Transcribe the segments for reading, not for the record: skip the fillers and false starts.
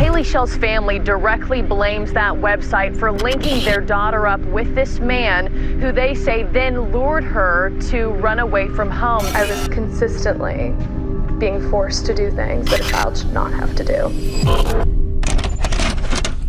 Haley Shell's family directly blames that website for linking their daughter up with this man who they say then lured her to run away from home. I was consistently being forced to do things that a child should not have to do.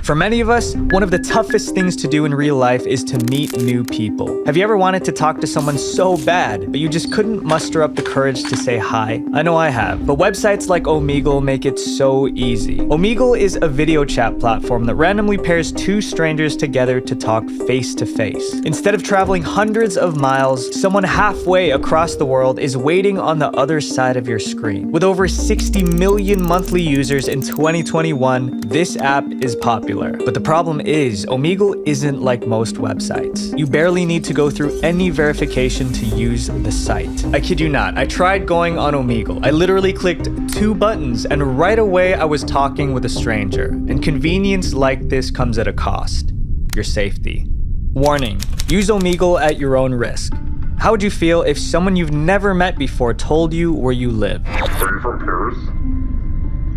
For many of us, one of the toughest things to do in real life is to meet new people. Have you ever wanted to talk to someone so bad, but you just couldn't muster up the courage to say hi? I know I have, but websites like Omegle make it so easy. Omegle is a video chat platform that randomly pairs two strangers together to talk face to face. Instead of traveling hundreds of miles, someone halfway across the world is waiting on the other side of your screen. With over 60 million monthly users in 2021, this app is popular. But the problem is, Omegle isn't like most websites. You barely need to go through any verification to use the site. I kid you not, I tried going on Omegle. I literally clicked 2 buttons and right away I was talking with a stranger. And convenience like this comes at a cost: your safety. Warning, use Omegle at your own risk. How would you feel if someone you've never met before told you where you live? Are you from Paris?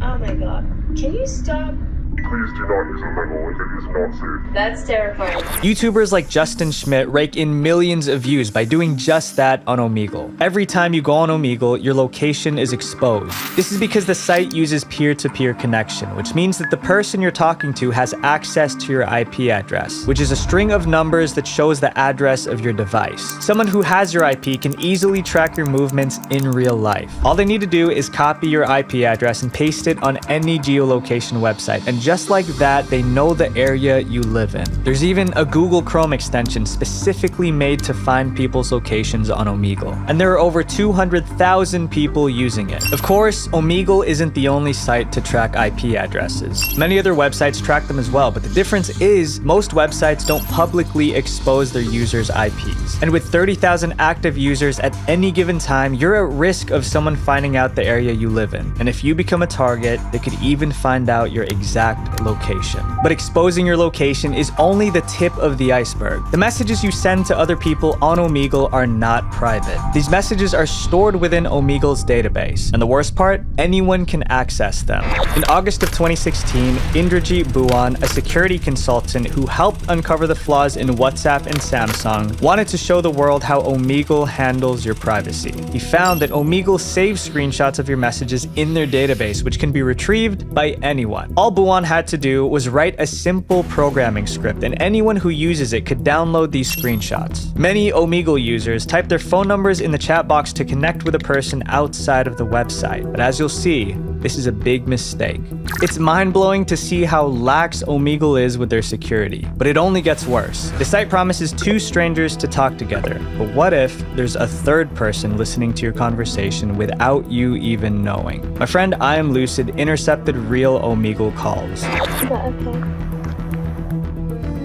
Oh my god. Can you stop? Please do not use Omegle, it is not safe. That's terrifying. YouTubers like Justin Schmidt rake in millions of views by doing just that on Omegle. Every time you go on Omegle, your location is exposed. This is because the site uses peer-to-peer connection, which means that the person you're talking to has access to your IP address, which is a string of numbers that shows the address of your device. Someone who has your IP can easily track your movements in real life. All they need to do is copy your IP address and paste it on any geolocation website, and just like that, they know the area you live in. There's even a Google Chrome extension specifically made to find people's locations on Omegle. And there are over 200,000 people using it. Of course, Omegle isn't the only site to track IP addresses. Many other websites track them as well, but the difference is most websites don't publicly expose their users' IPs. And with 30,000 active users at any given time, you're at risk of someone finding out the area you live in. And if you become a target, they could even find out your exact location. But exposing your location is only the tip of the iceberg. The messages you send to other people on Omegle are not private. These messages are stored within Omegle's database. And the worst part, anyone can access them. In August of 2016, Indrajit Buwan, a security consultant who helped uncover the flaws in WhatsApp and Samsung, wanted to show the world how Omegle handles your privacy. He found that Omegle saves screenshots of your messages in their database, which can be retrieved by anyone. All Buwan had to do was write a simple programming script, and anyone who uses it could download these screenshots. Many Omegle users type their phone numbers in the chat box to connect with a person outside of the website, but as you'll see, this is a big mistake. It's mind-blowing to see how lax Omegle is with their security, but it only gets worse. The site promises 2 strangers to talk together, but what if there's a third person listening to your conversation without you even knowing? My friend I Am Lucid intercepted real Omegle calls. Okay.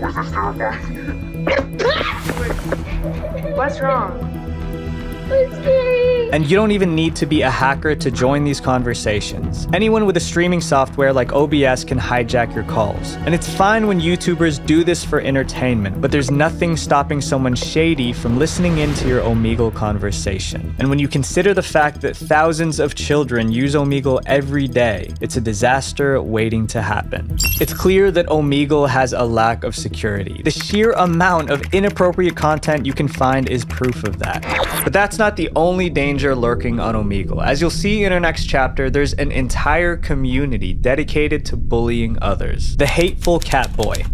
Was this terrifying? What's wrong? It's scary. And you don't even need to be a hacker to join these conversations. Anyone with a streaming software like OBS can hijack your calls. And it's fine when YouTubers do this for entertainment, but there's nothing stopping someone shady from listening into your Omegle conversation. And when you consider the fact that thousands of children use Omegle every day, it's a disaster waiting to happen. It's clear that Omegle has a lack of security. The sheer amount of inappropriate content you can find is proof of that. But that's not the only danger lurking on Omegle. As you'll see in our next chapter, there's an entire community dedicated to bullying others. The Hateful Cat Boy.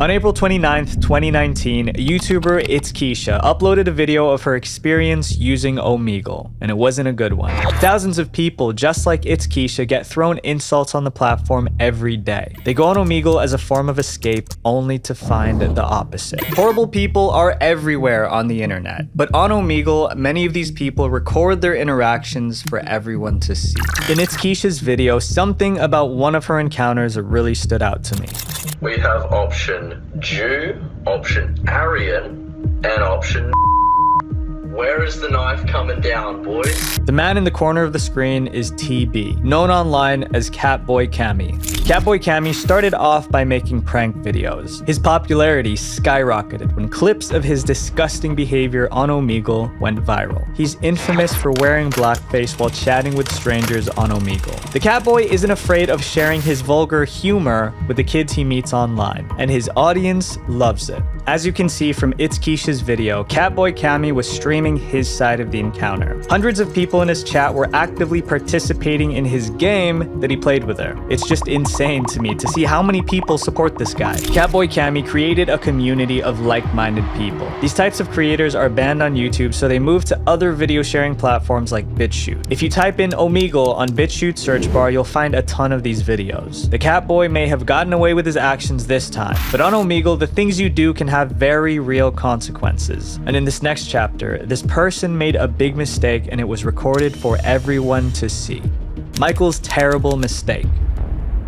On April 29th, 2019, YouTuber It's Keisha uploaded a video of her experience using Omegle, and it wasn't a good one. Thousands of people just like It's Keisha get thrown insults on the platform every day. They go on Omegle as a form of escape, only to find the opposite. Horrible people are everywhere on the internet, but on Omegle, many of these people record their interactions for everyone to see. In It's Keisha's video, something about one of her encounters really stood out to me. We have option Jew, option Aryan, and option Where is the knife coming down, boys? The man in the corner of the screen is TB, known online as Catboy Cammy. Catboy Cammy started off by making prank videos. His popularity skyrocketed when clips of his disgusting behavior on Omegle went viral. He's infamous for wearing blackface while chatting with strangers on Omegle. The Catboy isn't afraid of sharing his vulgar humor with the kids he meets online, and his audience loves it. As you can see from It's Keisha's video, Catboy Cammy was streaming his side of the encounter. Hundreds of people in his chat were actively participating in his game that he played with her. It's just insane to me to see how many people support this guy. Catboy Cammy created a community of like-minded people. These types of creators are banned on YouTube, so they moved to other video sharing platforms like BitChute. If you type in Omegle on BitChute's search bar, you'll find a ton of these videos. The Catboy may have gotten away with his actions this time, but on Omegle, the things you do can have very real consequences. And in this next chapter, this person made a big mistake and it was recorded for everyone to see. Michael's terrible mistake.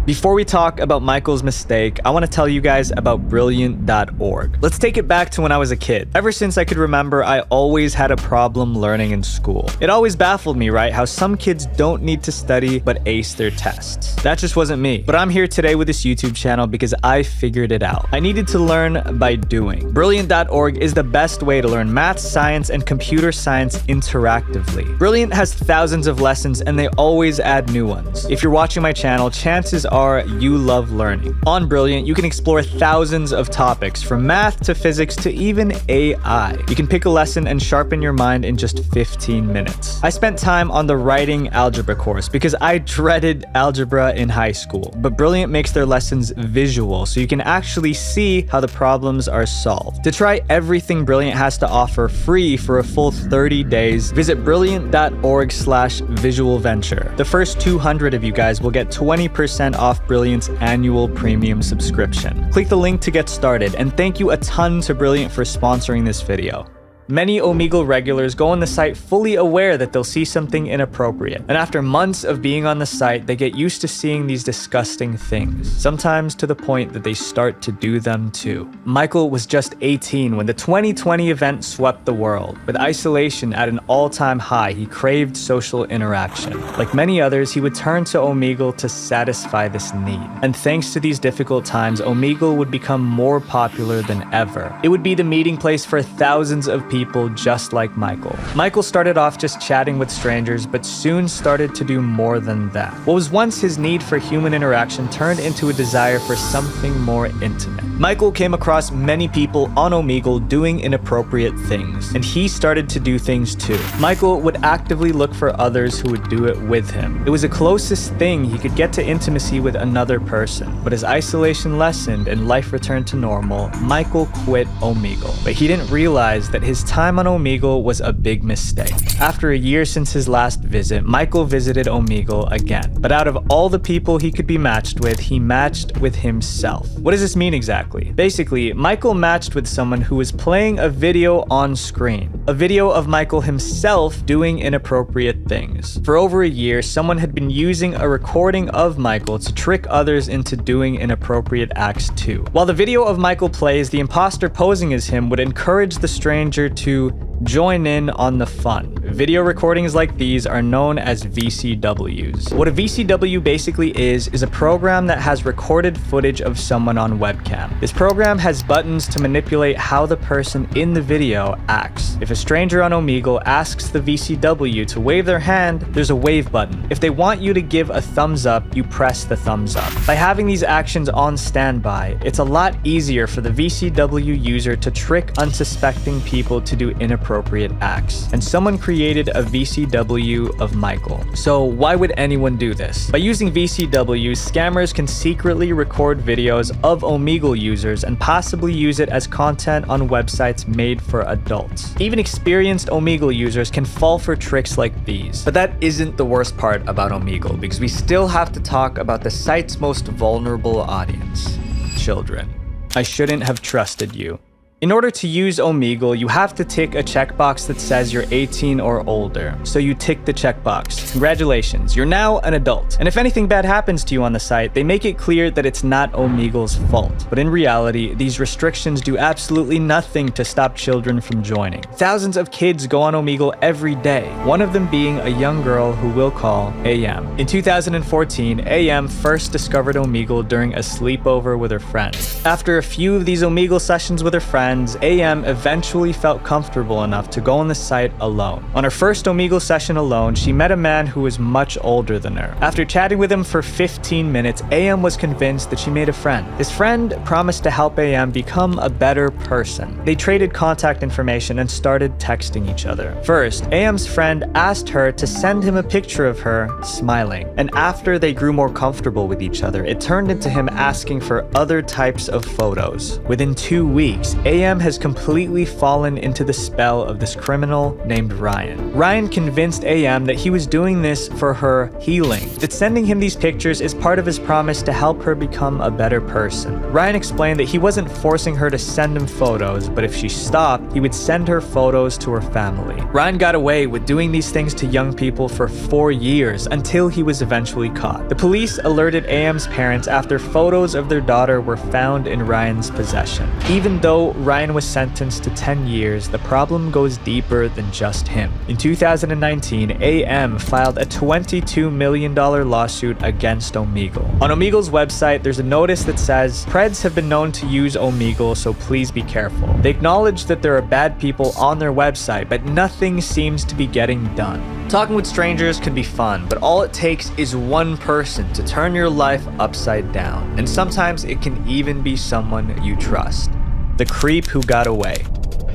Before we talk about Michael's mistake, I want to tell you guys about Brilliant.org. Let's take it back to when I was a kid. Ever since I could remember, I always had a problem learning in school. It always baffled me, right? How some kids don't need to study but ace their tests. That just wasn't me. But I'm here today with this YouTube channel because I figured it out. I needed to learn by doing. Brilliant.org is the best way to learn math, science, and computer science interactively. Brilliant has thousands of lessons and they always add new ones. If you're watching my channel, chances are you love learning. On Brilliant, you can explore thousands of topics from math to physics to even AI. You can pick a lesson and sharpen your mind in just 15 minutes. I spent time on the writing algebra course because I dreaded algebra in high school, but Brilliant makes their lessons visual so you can actually see how the problems are solved. To try everything Brilliant has to offer free for a full 30 days, visit brilliant.org/visualventure. The first 200 of you guys will get 20% off Brilliant's annual premium subscription. Click the link to get started, and thank you a ton to Brilliant for sponsoring this video. Many Omegle regulars go on the site fully aware that they'll see something inappropriate, and after months of being on the site, they get used to seeing these disgusting things, sometimes to the point that they start to do them too. Michael was just 18 when the 2020 event swept the world. With isolation at an all-time high, he craved social interaction. Like many others, he would turn to Omegle to satisfy this need. And thanks to these difficult times, Omegle would become more popular than ever. It would be the meeting place for thousands of people just like Michael. Michael started off just chatting with strangers, but soon started to do more than that. What was once his need for human interaction turned into a desire for something more intimate. Michael came across many people on Omegle doing inappropriate things, and he started to do things too. Michael would actively look for others who would do it with him. It was the closest thing he could get to intimacy with another person. But as isolation lessened and life returned to normal, Michael quit Omegle. But he didn't realize that his time on Omegle was a big mistake. After a year since his last visit, Michael visited Omegle again. But out of all the people he could be matched with, he matched with himself. What does this mean exactly? Basically, Michael matched with someone who was playing a video on screen. A video of Michael himself doing inappropriate things. For over a year, someone had been using a recording of Michael to trick others into doing inappropriate acts too. While the video of Michael plays, the imposter posing as him would encourage the stranger to join in on the fun. Video recordings like these are known as VCWs. What a VCW basically is a program that has recorded footage of someone on webcam. This program has buttons to manipulate how the person in the video acts. If a stranger on Omegle asks the VCW to wave their hand, there's a wave button. If they want you to give a thumbs up, you press the thumbs up. By having these actions on standby, it's a lot easier for the VCW user to trick unsuspecting people to do inappropriate acts. And someone created a VCW of Michael. So why would anyone do this? By using VCWs, scammers can secretly record videos of Omegle users and possibly use it as content on websites made for adults. Even experienced Omegle users can fall for tricks like these. But that isn't the worst part about Omegle, because we still have to talk about the site's most vulnerable audience: children. I shouldn't have trusted you. In order to use Omegle, you have to tick a checkbox that says you're 18 or older. So you tick the checkbox. Congratulations, you're now an adult. And if anything bad happens to you on the site, they make it clear that it's not Omegle's fault. But in reality, these restrictions do absolutely nothing to stop children from joining. Thousands of kids go on Omegle every day, one of them being a young girl who we'll call AM. In 2014, AM first discovered Omegle during a sleepover with her friends. After a few of these Omegle sessions with her friends, AM eventually felt comfortable enough to go on the site alone. On her first Omegle session alone, she met a man who was much older than her. After chatting with him for 15 minutes, AM was convinced that she made a friend. His friend promised to help AM become a better person. They traded contact information and started texting each other. First, AM's friend asked her to send him a picture of her smiling. And after they grew more comfortable with each other, it turned into him asking for other types of photos. Within 2 weeks, AM has completely fallen into the spell of this criminal named Ryan. Ryan convinced AM that he was doing this for her healing, that sending him these pictures is part of his promise to help her become a better person. Ryan explained that he wasn't forcing her to send him photos, but if she stopped, he would send her photos to her family. Ryan got away with doing these things to young people for 4 years until he was eventually caught. The police alerted AM's parents after photos of their daughter were found in Ryan's possession. Even though Ryan was sentenced to 10 years, the problem goes deeper than just him. In 2019, AM filed a $22 million lawsuit against Omegle. On Omegle's website, there's a notice that says, "Preds have been known to use Omegle, so please be careful." They acknowledge that there are bad people on their website, but nothing seems to be getting done. Talking with strangers can be fun, but all it takes is one person to turn your life upside down. And sometimes it can even be someone you trust. The creep who got away.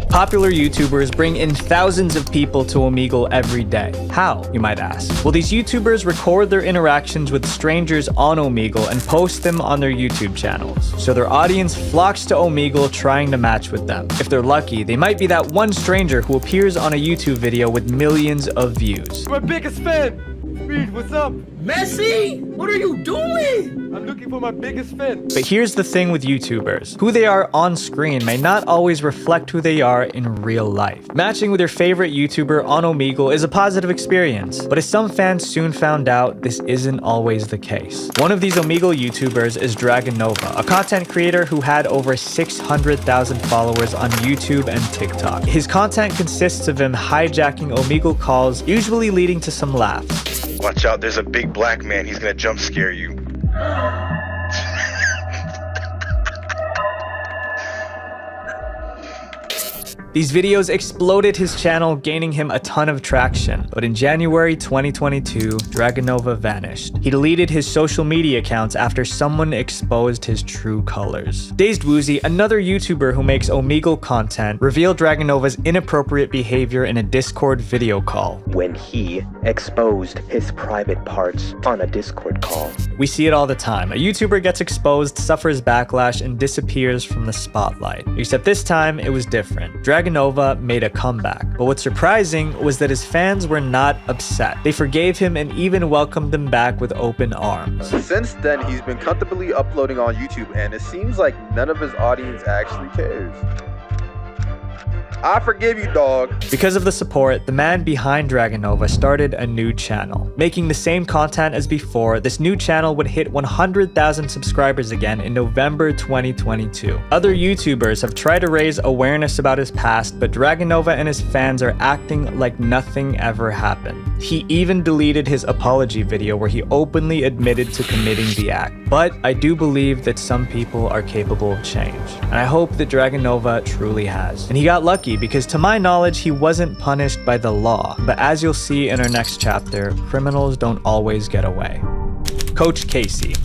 Popular YouTubers bring in thousands of people to Omegle every day. How, you might ask? Well, these YouTubers record their interactions with strangers on Omegle and post them on their YouTube channels. So their audience flocks to Omegle trying to match with them. If they're lucky, they might be that one stranger who appears on a YouTube video with millions of views. My biggest fan! Reed, what's up? Messi, what are you doing? I'm looking for my biggest fan. But here's the thing with YouTubers. Who they are on screen may not always reflect who they are in real life. Matching with your favorite YouTuber on Omegle is a positive experience, but as some fans soon found out, this isn't always the case. One of these Omegle YouTubers is Dragon Nova, a content creator who had over 600,000 followers on YouTube and TikTok. His content consists of him hijacking Omegle calls, usually leading to some laughs. Watch out, there's a big black man. He's gonna jump scare you. These videos exploded his channel, gaining him a ton of traction. But in January 2022, Dragon Nova vanished. He deleted his social media accounts after someone exposed his true colors. Dazed Woozy, another YouTuber who makes Omegle content, revealed Dragon Nova's inappropriate behavior in a Discord video call. When he exposed his private parts on a Discord call. We see it all the time. A YouTuber gets exposed, suffers backlash, and disappears from the spotlight. Except this time, it was different. Dragon Nova made a comeback. But what's surprising was that his fans were not upset. They forgave him and even welcomed him back with open arms. Since then, he's been comfortably uploading on YouTube, and it seems like none of his audience actually cares. I forgive you, dog. Because of the support, the man behind Dragon Nova started a new channel. Making the same content as before, this new channel would hit 100,000 subscribers again in November 2022. Other YouTubers have tried to raise awareness about his past, but Dragon Nova and his fans are acting like nothing ever happened. He even deleted his apology video where he openly admitted to committing the act. But I do believe that some people are capable of change, and I hope that Dragon Nova truly has. And he got lucky because to my knowledge, he wasn't punished by the law. But as you'll see in our next chapter, criminals don't always get away. Coach Casey.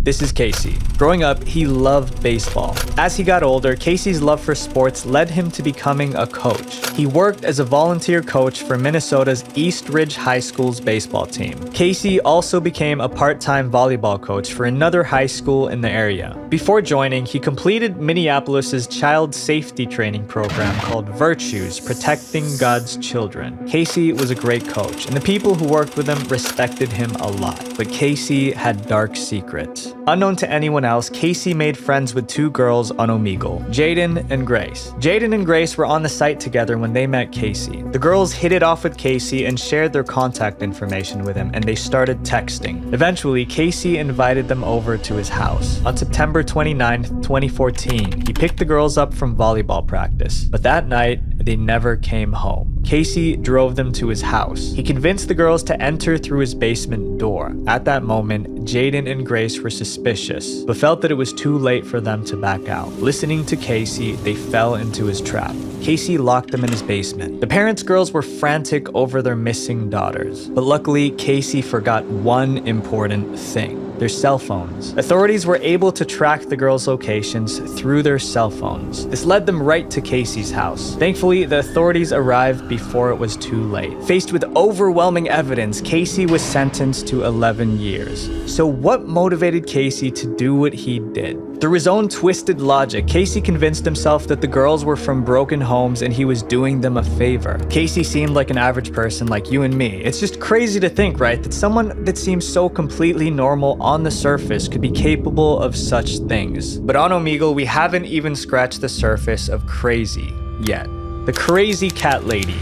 This is Casey. Growing up, he loved baseball. As he got older, Casey's love for sports led him to becoming a coach. He worked as a volunteer coach for Minnesota's East Ridge High School's baseball team. Casey also became a part-time volleyball coach for another high school in the area. Before joining, he completed Minneapolis's child safety training program called Virtues, Protecting God's Children. Casey was a great coach, and the people who worked with him respected him a lot. But Casey had dark secrets. Unknown to anyone else, Casey made friends with two girls on Omegle, Jaden and Grace. Jaden and Grace were on the site together when they met Casey. The girls hit it off with Casey and shared their contact information with him, and they started texting. Eventually, Casey invited them over to his house. On September 29th, 2014, he picked the girls up from volleyball practice, but that night, they never came home. Casey drove them to his house. He convinced the girls to enter through his basement door. At that moment, Jaden and Grace were suspicious, but felt that it was too late for them to back out. Listening to Casey, they fell into his trap. Casey locked them in his basement. The parents' girls were frantic over their missing daughters, but luckily, Casey forgot one important thing: their cell phones. Authorities were able to track the girls' locations through their cell phones. This led them right to Casey's house. Thankfully, the authorities arrived before it was too late. Faced with overwhelming evidence, Casey was sentenced to 11 years. So what motivated Casey to do what he did? Through his own twisted logic, Casey convinced himself that the girls were from broken homes and he was doing them a favor. Casey seemed like an average person like you and me. It's just crazy to think, right, that someone that seems so completely normal on the surface could be capable of such things. But on Omegle, we haven't even scratched the surface of crazy yet. The crazy cat lady.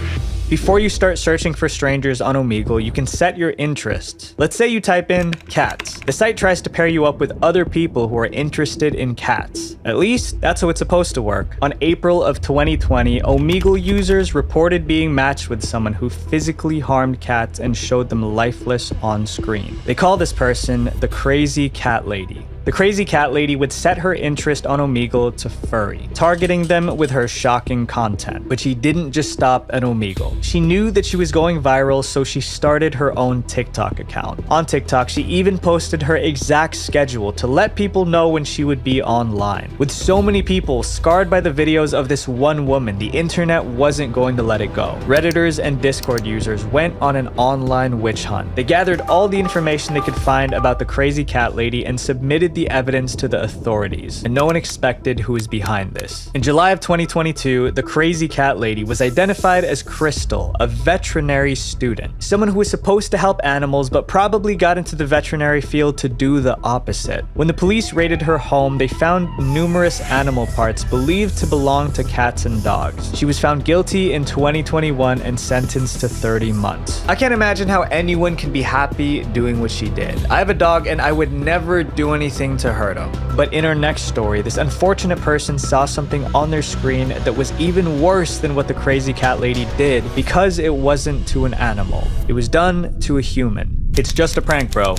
Before you start searching for strangers on Omegle, you can set your interests. Let's say you type in cats. The site tries to pair you up with other people who are interested in cats. At least, that's how it's supposed to work. On April of 2020, Omegle users reported being matched with someone who physically harmed cats and showed them lifeless on screen. They call this person the crazy cat lady. The crazy cat lady would set her interest on Omegle to furry, targeting them with her shocking content. But she didn't just stop at Omegle. She knew that she was going viral, so she started her own TikTok account. On TikTok, she even posted her exact schedule to let people know when she would be online. With so many people scarred by the videos of this one woman, the internet wasn't going to let it go. Redditors and Discord users went on an online witch hunt. They gathered all the information they could find about the crazy cat lady and submitted the evidence to the authorities, and no one expected who was behind this. In July of 2022, the crazy cat lady was identified as Crystal, a veterinary student, someone who was supposed to help animals but probably got into the veterinary field to do the opposite. When the police raided her home, they found numerous animal parts believed to belong to cats and dogs. She was found guilty in 2021 and sentenced to 30 months. I can't imagine how anyone can be happy doing what she did. I have a dog and I would never do anything to hurt him. But in our next story, this unfortunate person saw something on their screen that was even worse than what the crazy cat lady did because it wasn't to an animal. It was done to a human. It's just a prank, bro.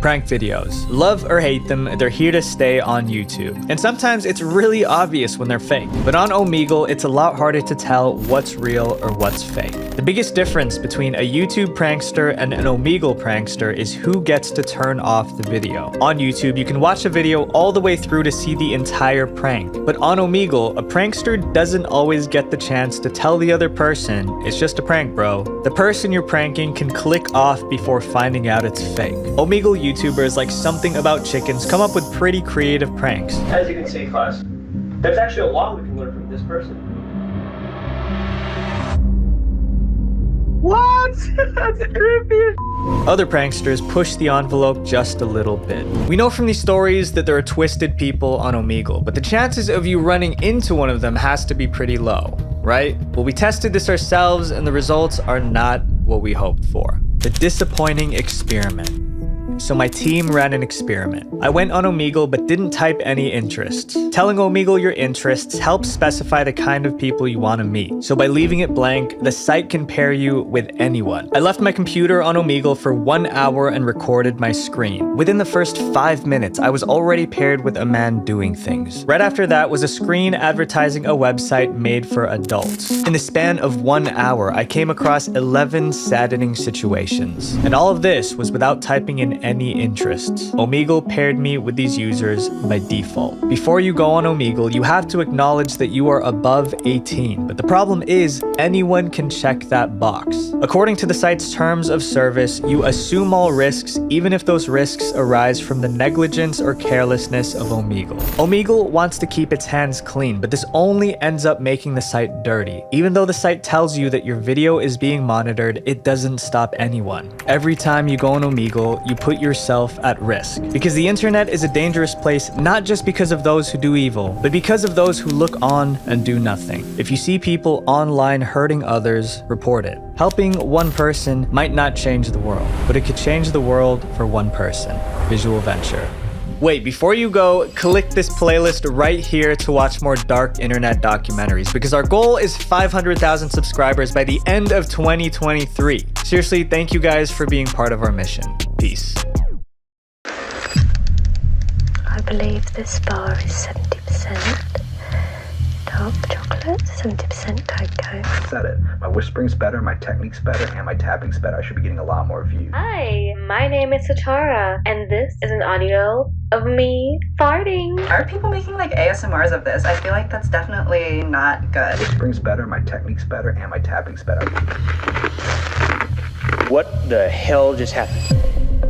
Prank videos. Love or hate them, they're here to stay on YouTube. And sometimes it's really obvious when they're fake. But on Omegle, it's a lot harder to tell what's real or what's fake. The biggest difference between a YouTube prankster and an Omegle prankster is who gets to turn off the video. On YouTube, you can watch a video all the way through to see the entire prank. But on Omegle, a prankster doesn't always get the chance to tell the other person, it's just a prank, bro. The person you're pranking can click off before finding out it's fake. Omegle YouTubers like Something About Chickens come up with pretty creative pranks. As you can see, class, there's actually a lot we can learn from this person. What? That's creepy. Other pranksters push the envelope just a little bit. We know from these stories that there are twisted people on Omegle, but the chances of you running into one of them has to be pretty low, right? Well, we tested this ourselves and the results are not what we hoped for. The disappointing experiment. So my team ran an experiment. I went on Omegle but didn't type any interests. Telling Omegle your interests helps specify the kind of people you want to meet. So by leaving it blank, the site can pair you with anyone. I left my computer on Omegle for 1 hour and recorded my screen. Within the first 5 minutes, I was already paired with a man doing things. Right after that was a screen advertising a website made for adults. In the span of 1 hour, I came across 11 saddening situations. And all of this was without typing in any interests. Omegle paired me with these users by default. Before you go on Omegle, you have to acknowledge that you are above 18, but the problem is anyone can check that box. According to the site's terms of service, you assume all risks, even if those risks arise from the negligence or carelessness of Omegle. Omegle wants to keep its hands clean, but this only ends up making the site dirty. Even though the site tells you that your video is being monitored, it doesn't stop anyone. Every time you go on Omegle, you put put yourself at risk. Because the internet is a dangerous place not just because of those who do evil, but because of those who look on and do nothing. If you see people online hurting others, report it. Helping one person might not change the world, but it could change the world for one person. Visual Venture. Wait, before you go, click this playlist right here to watch more dark internet documentaries, because our goal is 500,000 subscribers by the end of 2023. Seriously, thank you guys for being part of our mission. Peace. I believe this bar is 70% dark chocolate, 70% cocoa. Said it. My whispering's better, my technique's better, and my tapping's better. I should be getting a lot more views. Hi, my name is Satara, and this is an audio of me farting. Are people making like ASMRs of this? I feel like that's definitely not good. Whispering's better, my technique's better, and my tapping's better. What the hell just happened?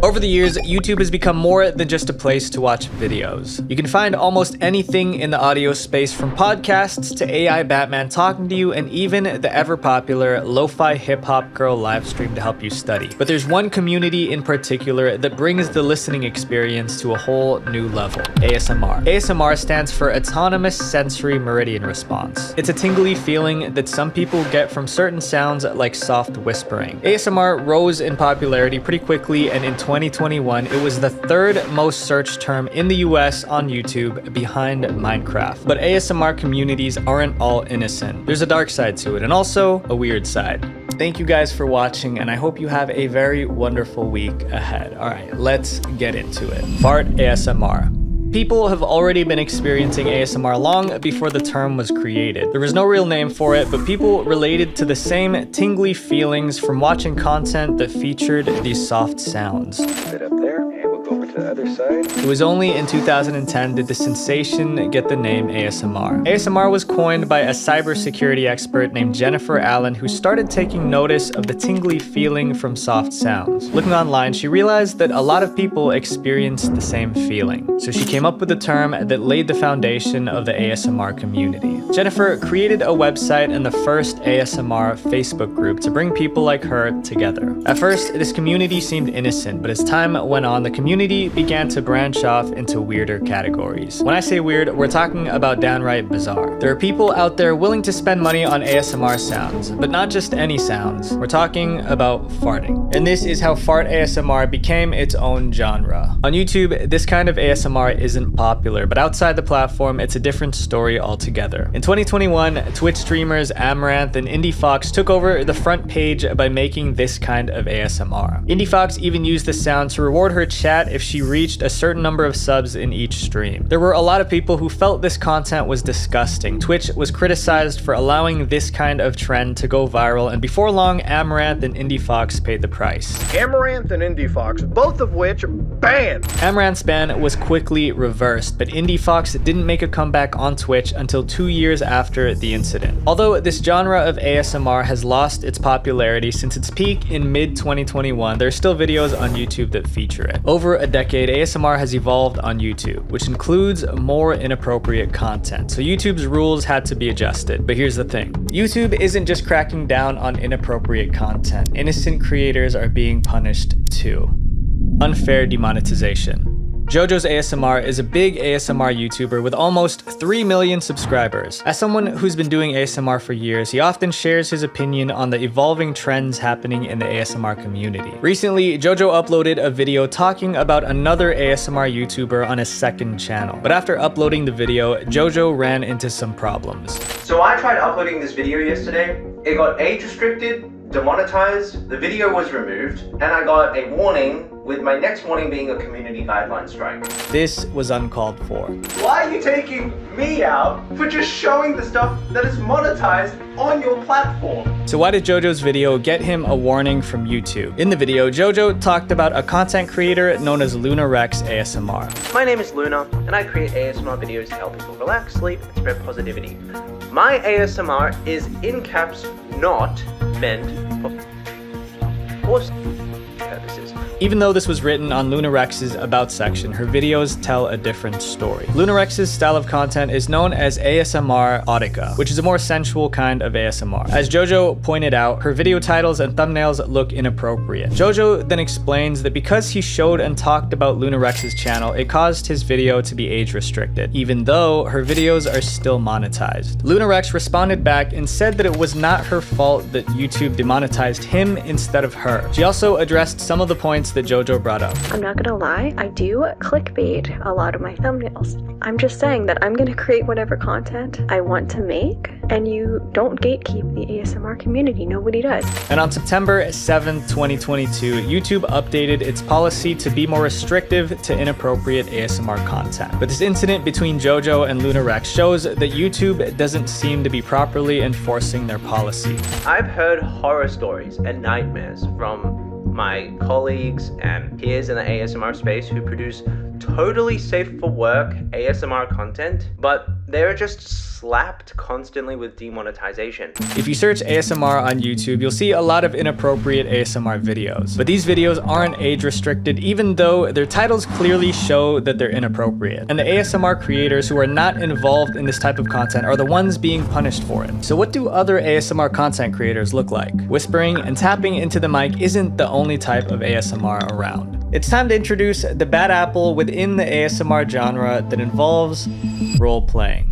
Over the years, YouTube has become more than just a place to watch videos. You can find almost anything in the audio space, from podcasts to AI Batman talking to you, and even the ever-popular lo-fi hip-hop girl live stream to help you study. But there's one community in particular that brings the listening experience to a whole new level: ASMR. ASMR stands for Autonomous Sensory Meridian Response. It's a tingly feeling that some people get from certain sounds like soft whispering. ASMR rose in popularity pretty quickly, and in 2021, it was the third most searched term in the US on YouTube, behind Minecraft. But ASMR communities aren't all innocent. There's a dark side to it, and also a weird side. Thank you guys for watching, and I hope you have a very wonderful week ahead. All right, let's get into it. Fart ASMR. People have already been experiencing ASMR long before the term was created. There was no real name for it, but people related to the same tingly feelings from watching content that featured these soft sounds. Sit up there, and we'll go over to the other side. It was only in 2010 did the sensation get the name ASMR. ASMR was coined by a cybersecurity expert named Jennifer Allen, who started taking notice of the tingly feeling from soft sounds. Looking online, she realized that a lot of people experienced the same feeling. So she came up with a term that laid the foundation of the ASMR community. Jennifer created a website and the first ASMR Facebook group to bring people like her together. At first, this community seemed innocent, but as time went on, the community began to branch off into weirder categories. When I say weird, we're talking about downright bizarre. There are people out there willing to spend money on ASMR sounds, but not just any sounds. We're talking about farting. And this is how fart ASMR became its own genre. On YouTube, this kind of ASMR isn't popular, but outside the platform, it's a different story altogether. In 2021, Twitch streamers Amaranth and Indie Fox took over the front page by making this kind of ASMR. Indie Fox even used the sound to reward her chat if she reached a certain number of subs in each stream. There were a lot of people who felt this content was disgusting. Twitch was criticized for allowing this kind of trend to go viral, and before long, Amaranth and Indie Fox paid the price. Amaranth and Indie Fox, both of which banned. Amaranth's ban was quickly reversed, but Indie Fox didn't make a comeback on Twitch until 2 years after the incident. Although this genre of ASMR has lost its popularity since its peak in mid-2021, there are still videos on YouTube that feature it. Over a decade, ASMR has evolved on YouTube, which includes more inappropriate content, so YouTube's rules had to be adjusted. But here's the thing. YouTube isn't just cracking down on inappropriate content. Innocent creators are being punished too. Unfair demonetization. JoJo's ASMR is a big ASMR YouTuber with almost 3 million subscribers. As someone who's been doing ASMR for years, he often shares his opinion on the evolving trends happening in the ASMR community. Recently, JoJo uploaded a video talking about another ASMR YouTuber on his second channel. But after uploading the video, JoJo ran into some problems. So I tried uploading this video yesterday. It got age restricted, demonetized, the video was removed, and I got a warning, with my next warning being a community guideline strike. This was uncalled for. Why are you taking me out for just showing the stuff that is monetized on your platform? So why did JoJo's video get him a warning from YouTube? In the video, JoJo talked about a content creator known as Luna Rex ASMR. My name is Luna, and I create ASMR videos to help people relax, sleep, and spread positivity. My ASMR is in caps, not meant for purposes. Even though this was written on Lunarex's About section, her videos tell a different story. Lunarex's style of content is known as ASMR Audica, which is a more sensual kind of ASMR. As JoJo pointed out, her video titles and thumbnails look inappropriate. JoJo then explains that because he showed and talked about Lunarex's channel, it caused his video to be age restricted, even though her videos are still monetized. Lunarex responded back and said that it was not her fault that YouTube demonetized him instead of her. She also addressed some of the points that JoJo brought up. I'm not gonna lie, I do clickbait a lot of my thumbnails. I'm just saying that I'm gonna create whatever content I want to make, and you don't gatekeep the ASMR community. Nobody does. And on September 7th, 2022, YouTube updated its policy to be more restrictive to inappropriate ASMR content. But this incident between JoJo and Lunarex shows that YouTube doesn't seem to be properly enforcing their policy. I've heard horror stories and nightmares from my colleagues and peers in the ASMR space who produce totally safe for work ASMR content, but they're just slapped constantly with demonetization. If you search ASMR on YouTube, you'll see a lot of inappropriate ASMR videos. But these videos aren't age restricted, even though their titles clearly show that they're inappropriate. And the ASMR creators who are not involved in this type of content are the ones being punished for it. So what do other ASMR content creators look like? Whispering and tapping into the mic isn't the only type of ASMR around. It's time to introduce the bad apple within the ASMR genre that involves role-playing.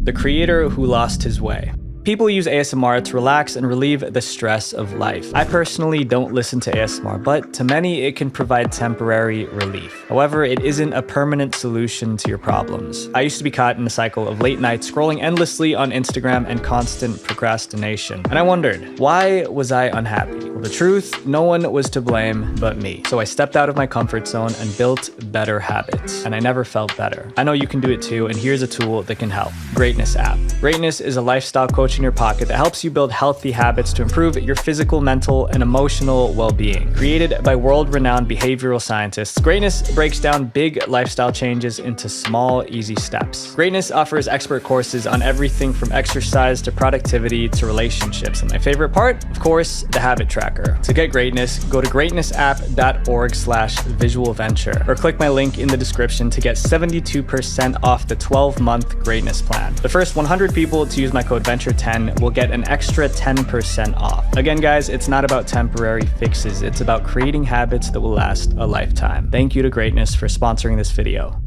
The creator who lost his way. People use ASMR to relax and relieve the stress of life. I personally don't listen to ASMR, but to many it can provide temporary relief. However, it isn't a permanent solution to your problems. I used to be caught in a cycle of late nights scrolling endlessly on Instagram and constant procrastination. And I wondered, why was I unhappy? Well, the truth, no one was to blame but me. So I stepped out of my comfort zone and built better habits. And I never felt better. I know you can do it too, and here's a tool that can help. Greatness app. Greatness is a lifestyle coach in your pocket that helps you build healthy habits to improve your physical, mental, and emotional well-being. Created by world-renowned behavioral scientists, Greatness breaks down big lifestyle changes into small, easy steps. Greatness offers expert courses on everything from exercise to productivity to relationships. And my favorite part, of course, the habit tracker. To get Greatness, go to greatnessapp.org/visualventure or click my link in the description to get 72% off the 12-month Greatness plan. The first 100 people to use my code VENTURE10 will get an extra 10% off. Again, guys, it's not about temporary fixes. It's about creating habits that will last a lifetime. Thank you to Greatness for sponsoring this video.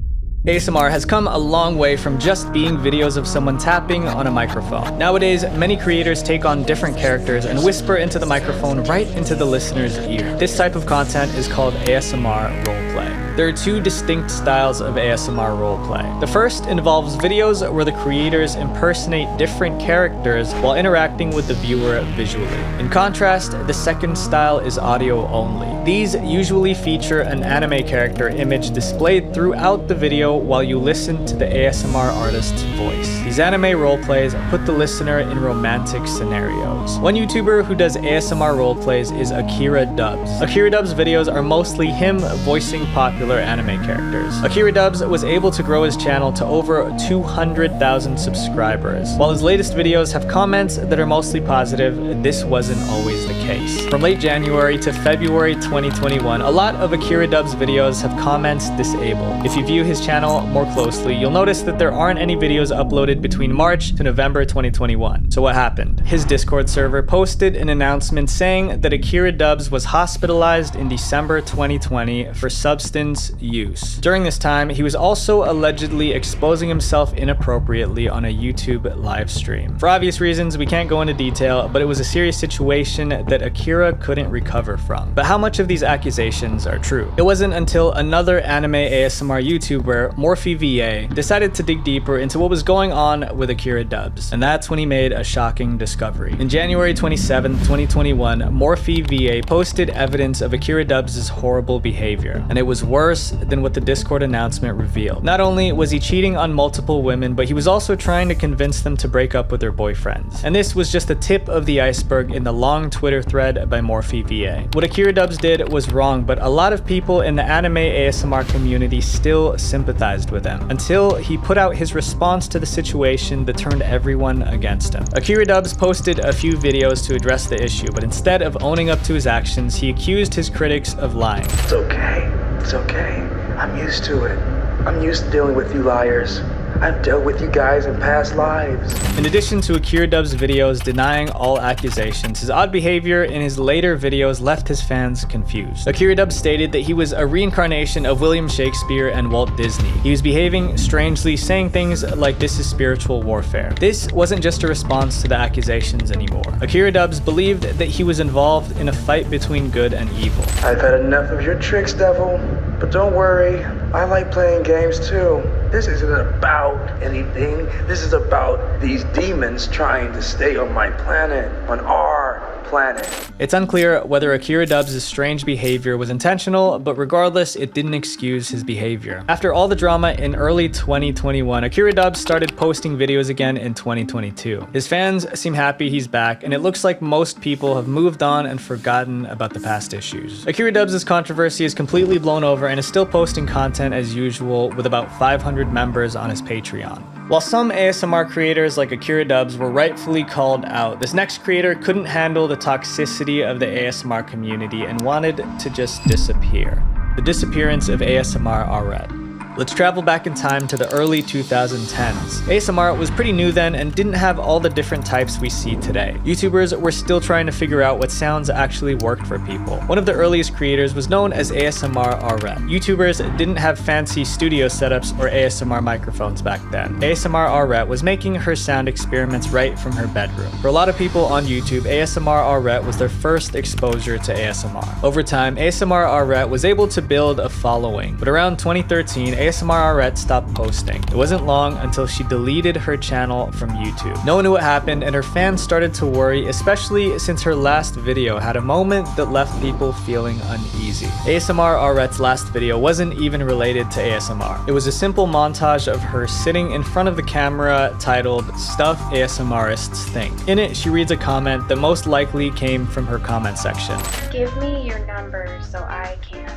ASMR has come a long way from just being videos of someone tapping on a microphone. Nowadays, many creators take on different characters and whisper into the microphone right into the listener's ear. This type of content is called ASMR roleplay. There are two distinct styles of ASMR roleplay. The first involves videos where the creators impersonate different characters while interacting with the viewer visually. In contrast, the second style is audio only. These usually feature an anime character image displayed throughout the video while you listen to the ASMR artist's voice. These anime roleplays put the listener in romantic scenarios. One YouTuber who does ASMR roleplays is Akira Dubs. Akira Dubs' videos are mostly him voicing popular anime characters. Akira Dubs was able to grow his channel to over 200,000 subscribers. While his latest videos have comments that are mostly positive, this wasn't always the case. From late January to February 2021, a lot of Akira Dubs' videos have comments disabled. If you view his channel more closely, you'll notice that there aren't any videos uploaded between March to November 2021. So what happened? His Discord server posted an announcement saying that Akira Dubs was hospitalized in December 2020 for substance use. During this time, he was also allegedly exposing himself inappropriately on a YouTube live stream. For obvious reasons, we can't go into detail, but it was a serious situation that Akira couldn't recover from. But how much of these accusations are true? It wasn't until another anime ASMR YouTuber, MorphyVA, decided to dig deeper into what was going on with Akira Dubs, and that's when he made a shocking discovery. In January 27, 2021, MorphyVA posted evidence of Akira Dubs' horrible behavior, and it was worse worse than what the Discord announcement revealed. Not only was he cheating on multiple women, but he was also trying to convince them to break up with their boyfriends. And this was just the tip of the iceberg in the long Twitter thread by MorphyVA. What Akira Dubs did was wrong, but a lot of people in the anime ASMR community still sympathized with him, until he put out his response to the situation that turned everyone against him. Akira Dubs posted a few videos to address the issue, but instead of owning up to his actions, he accused his critics of lying. It's okay. It's okay. I'm used to it. I'm used to dealing with you liars. I've dealt with you guys in past lives. In addition to Akira Dubs' videos denying all accusations, his odd behavior in his later videos left his fans confused. Akira Dubs stated that he was a reincarnation of William Shakespeare and Walt Disney. He was behaving strangely, saying things like this is spiritual warfare. This wasn't just a response to the accusations anymore. Akira Dubs believed that he was involved in a fight between good and evil. I've had enough of your tricks, devil. But don't worry, I like playing games too. This isn't about anything. This is about these demons trying to stay on my planet, on our planet. It's unclear whether Akira Dubs' strange behavior was intentional, but regardless, it didn't excuse his behavior. After all the drama in early 2021, Akira Dubs started posting videos again in 2022. His fans seem happy he's back, and it looks like most people have moved on and forgotten about the past issues. Akira Dubs' controversy is completely blown over and is still posting content as usual, with about 500 members on his Patreon. While some ASMR creators like Akira Dubs were rightfully called out, this next creator couldn't handle the toxicity of the ASMR community and wanted to just disappear. The disappearance of ASMR Arret. Let's travel back in time to the early 2010s. ASMR was pretty new then and didn't have all the different types we see today. YouTubers were still trying to figure out what sounds actually worked for people. One of the earliest creators was known as ASMR Arret. YouTubers didn't have fancy studio setups or ASMR microphones back then. ASMR Arret was making her sound experiments right from her bedroom. For a lot of people on YouTube, ASMR Arret was their first exposure to ASMR. Over time, ASMR Arret was able to build a following, but around 2013, ASMR Arret stopped posting. It wasn't long until she deleted her channel from YouTube. No one knew what happened, and her fans started to worry, especially since her last video had a moment that left people feeling uneasy. ASMR Arret's last video wasn't even related to ASMR. It was a simple montage of her sitting in front of the camera titled "Stuff ASMRists Think." In it, she reads a comment that most likely came from her comment section. Give me your number so I can...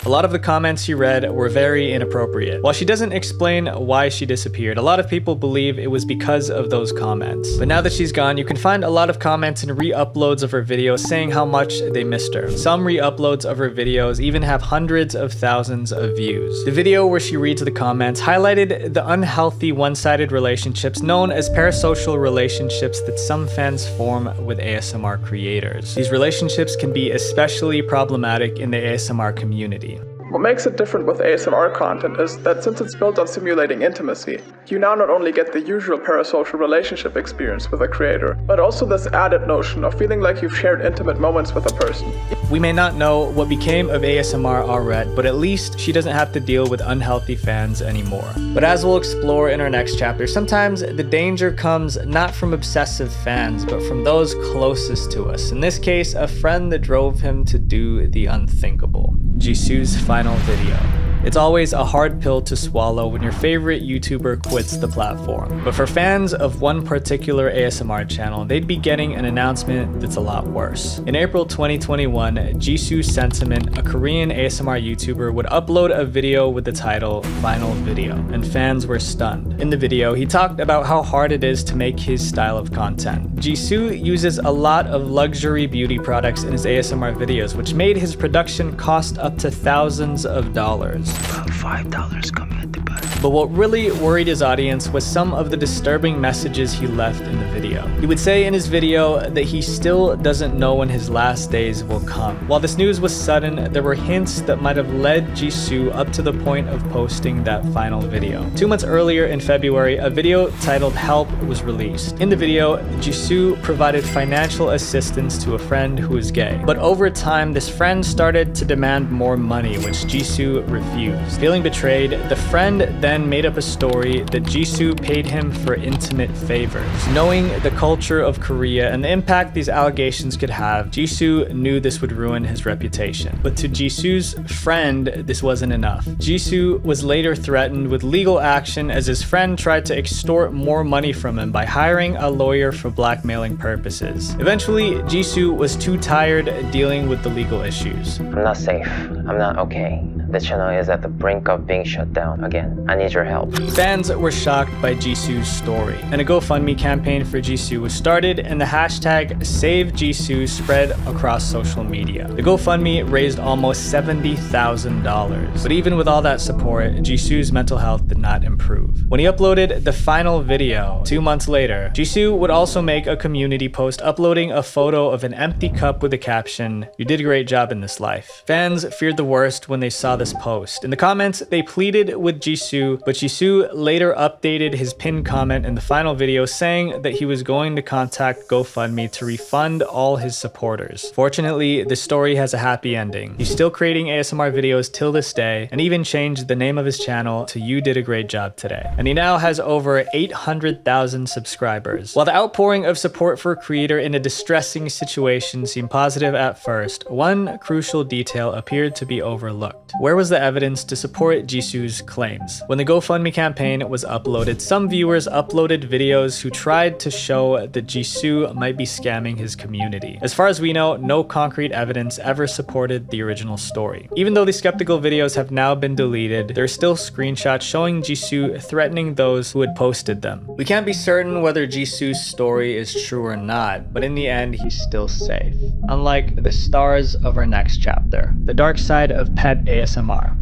A lot of the comments she read were very inappropriate. While she doesn't explain why she disappeared, a lot of people believe it was because of those comments. But now that she's gone, you can find a lot of comments and re-uploads of her videos saying how much they missed her. Some re-uploads of her videos even have hundreds of thousands of views. The video where she reads the comments highlighted the unhealthy one-sided relationships known as parasocial relationships that some fans form with ASMR creators. These relationships can be especially problematic in the ASMR community. What makes it different with ASMR content is that since it's built on simulating intimacy, you now not only get the usual parasocial relationship experience with a creator, but also this added notion of feeling like you've shared intimate moments with a person. We may not know what became of ASMR Arret, but at least she doesn't have to deal with unhealthy fans anymore. But as we'll explore in our next chapter, sometimes the danger comes not from obsessive fans, but from those closest to us. In this case, a friend that drove him to do the unthinkable. Jisoo's final video. It's always a hard pill to swallow when your favorite YouTuber quits the platform. But for fans of one particular ASMR channel, they'd be getting an announcement that's a lot worse. In April 2021, Jisoo Sentiment, a Korean ASMR YouTuber, would upload a video with the title Final Video, and fans were stunned. In the video, he talked about how hard it is to make his style of content. Jisoo uses a lot of luxury beauty products in his ASMR videos, which made his production cost up to thousands of dollars. About $5 coming at the butt. But what really worried his audience was some of the disturbing messages he left in the video. He would say in his video that he still doesn't know when his last days will come. While this news was sudden, there were hints that might have led Jisoo up to the point of posting that final video. 2 months earlier in February, a video titled Help was released. In the video, Jisoo provided financial assistance to a friend who is gay. But over time, this friend started to demand more money, which Jisoo refused. Feeling betrayed, the friend then then made up a story that Jisoo paid him for intimate favors. Knowing the culture of Korea and the impact these allegations could have, Jisoo knew this would ruin his reputation. But to Jisoo's friend, this wasn't enough. Jisoo was later threatened with legal action as his friend tried to extort more money from him by hiring a lawyer for blackmailing purposes. Eventually, Jisoo was too tired dealing with the legal issues. I'm not safe. I'm not okay. The channel is at the brink of being shut down again. I need your help. Fans were shocked by Jisoo's story, and a GoFundMe campaign for Jisoo was started, and the hashtag #SaveJisoo spread across social media. The GoFundMe raised almost $70,000. But even with all that support, Jisoo's mental health did not improve. When he uploaded the final video 2 months later, Jisoo would also make a community post uploading a photo of an empty cup with the caption, "You did a great job in this life." Fans feared the worst when they saw this post. In the comments, they pleaded with Jisoo, but Jisoo later updated his pinned comment in the final video saying that he was going to contact GoFundMe to refund all his supporters. Fortunately, the story has a happy ending. He's still creating ASMR videos till this day, and even changed the name of his channel to "You Did a Great Job Today." And he now has over 800,000 subscribers. While the outpouring of support for a creator in a distressing situation seemed positive at first, one crucial detail appeared to be overlooked. Where was the evidence to support Jisoo's claims? When the GoFundMe campaign was uploaded, some viewers uploaded videos who tried to show that Jisoo might be scamming his community. As far as we know, no concrete evidence ever supported the original story. Even though the skeptical videos have now been deleted, there are still screenshots showing Jisoo threatening those who had posted them. We can't be certain whether Jisoo's story is true or not, but in the end, he's still safe. Unlike the stars of our next chapter, the dark side of pet ASMR.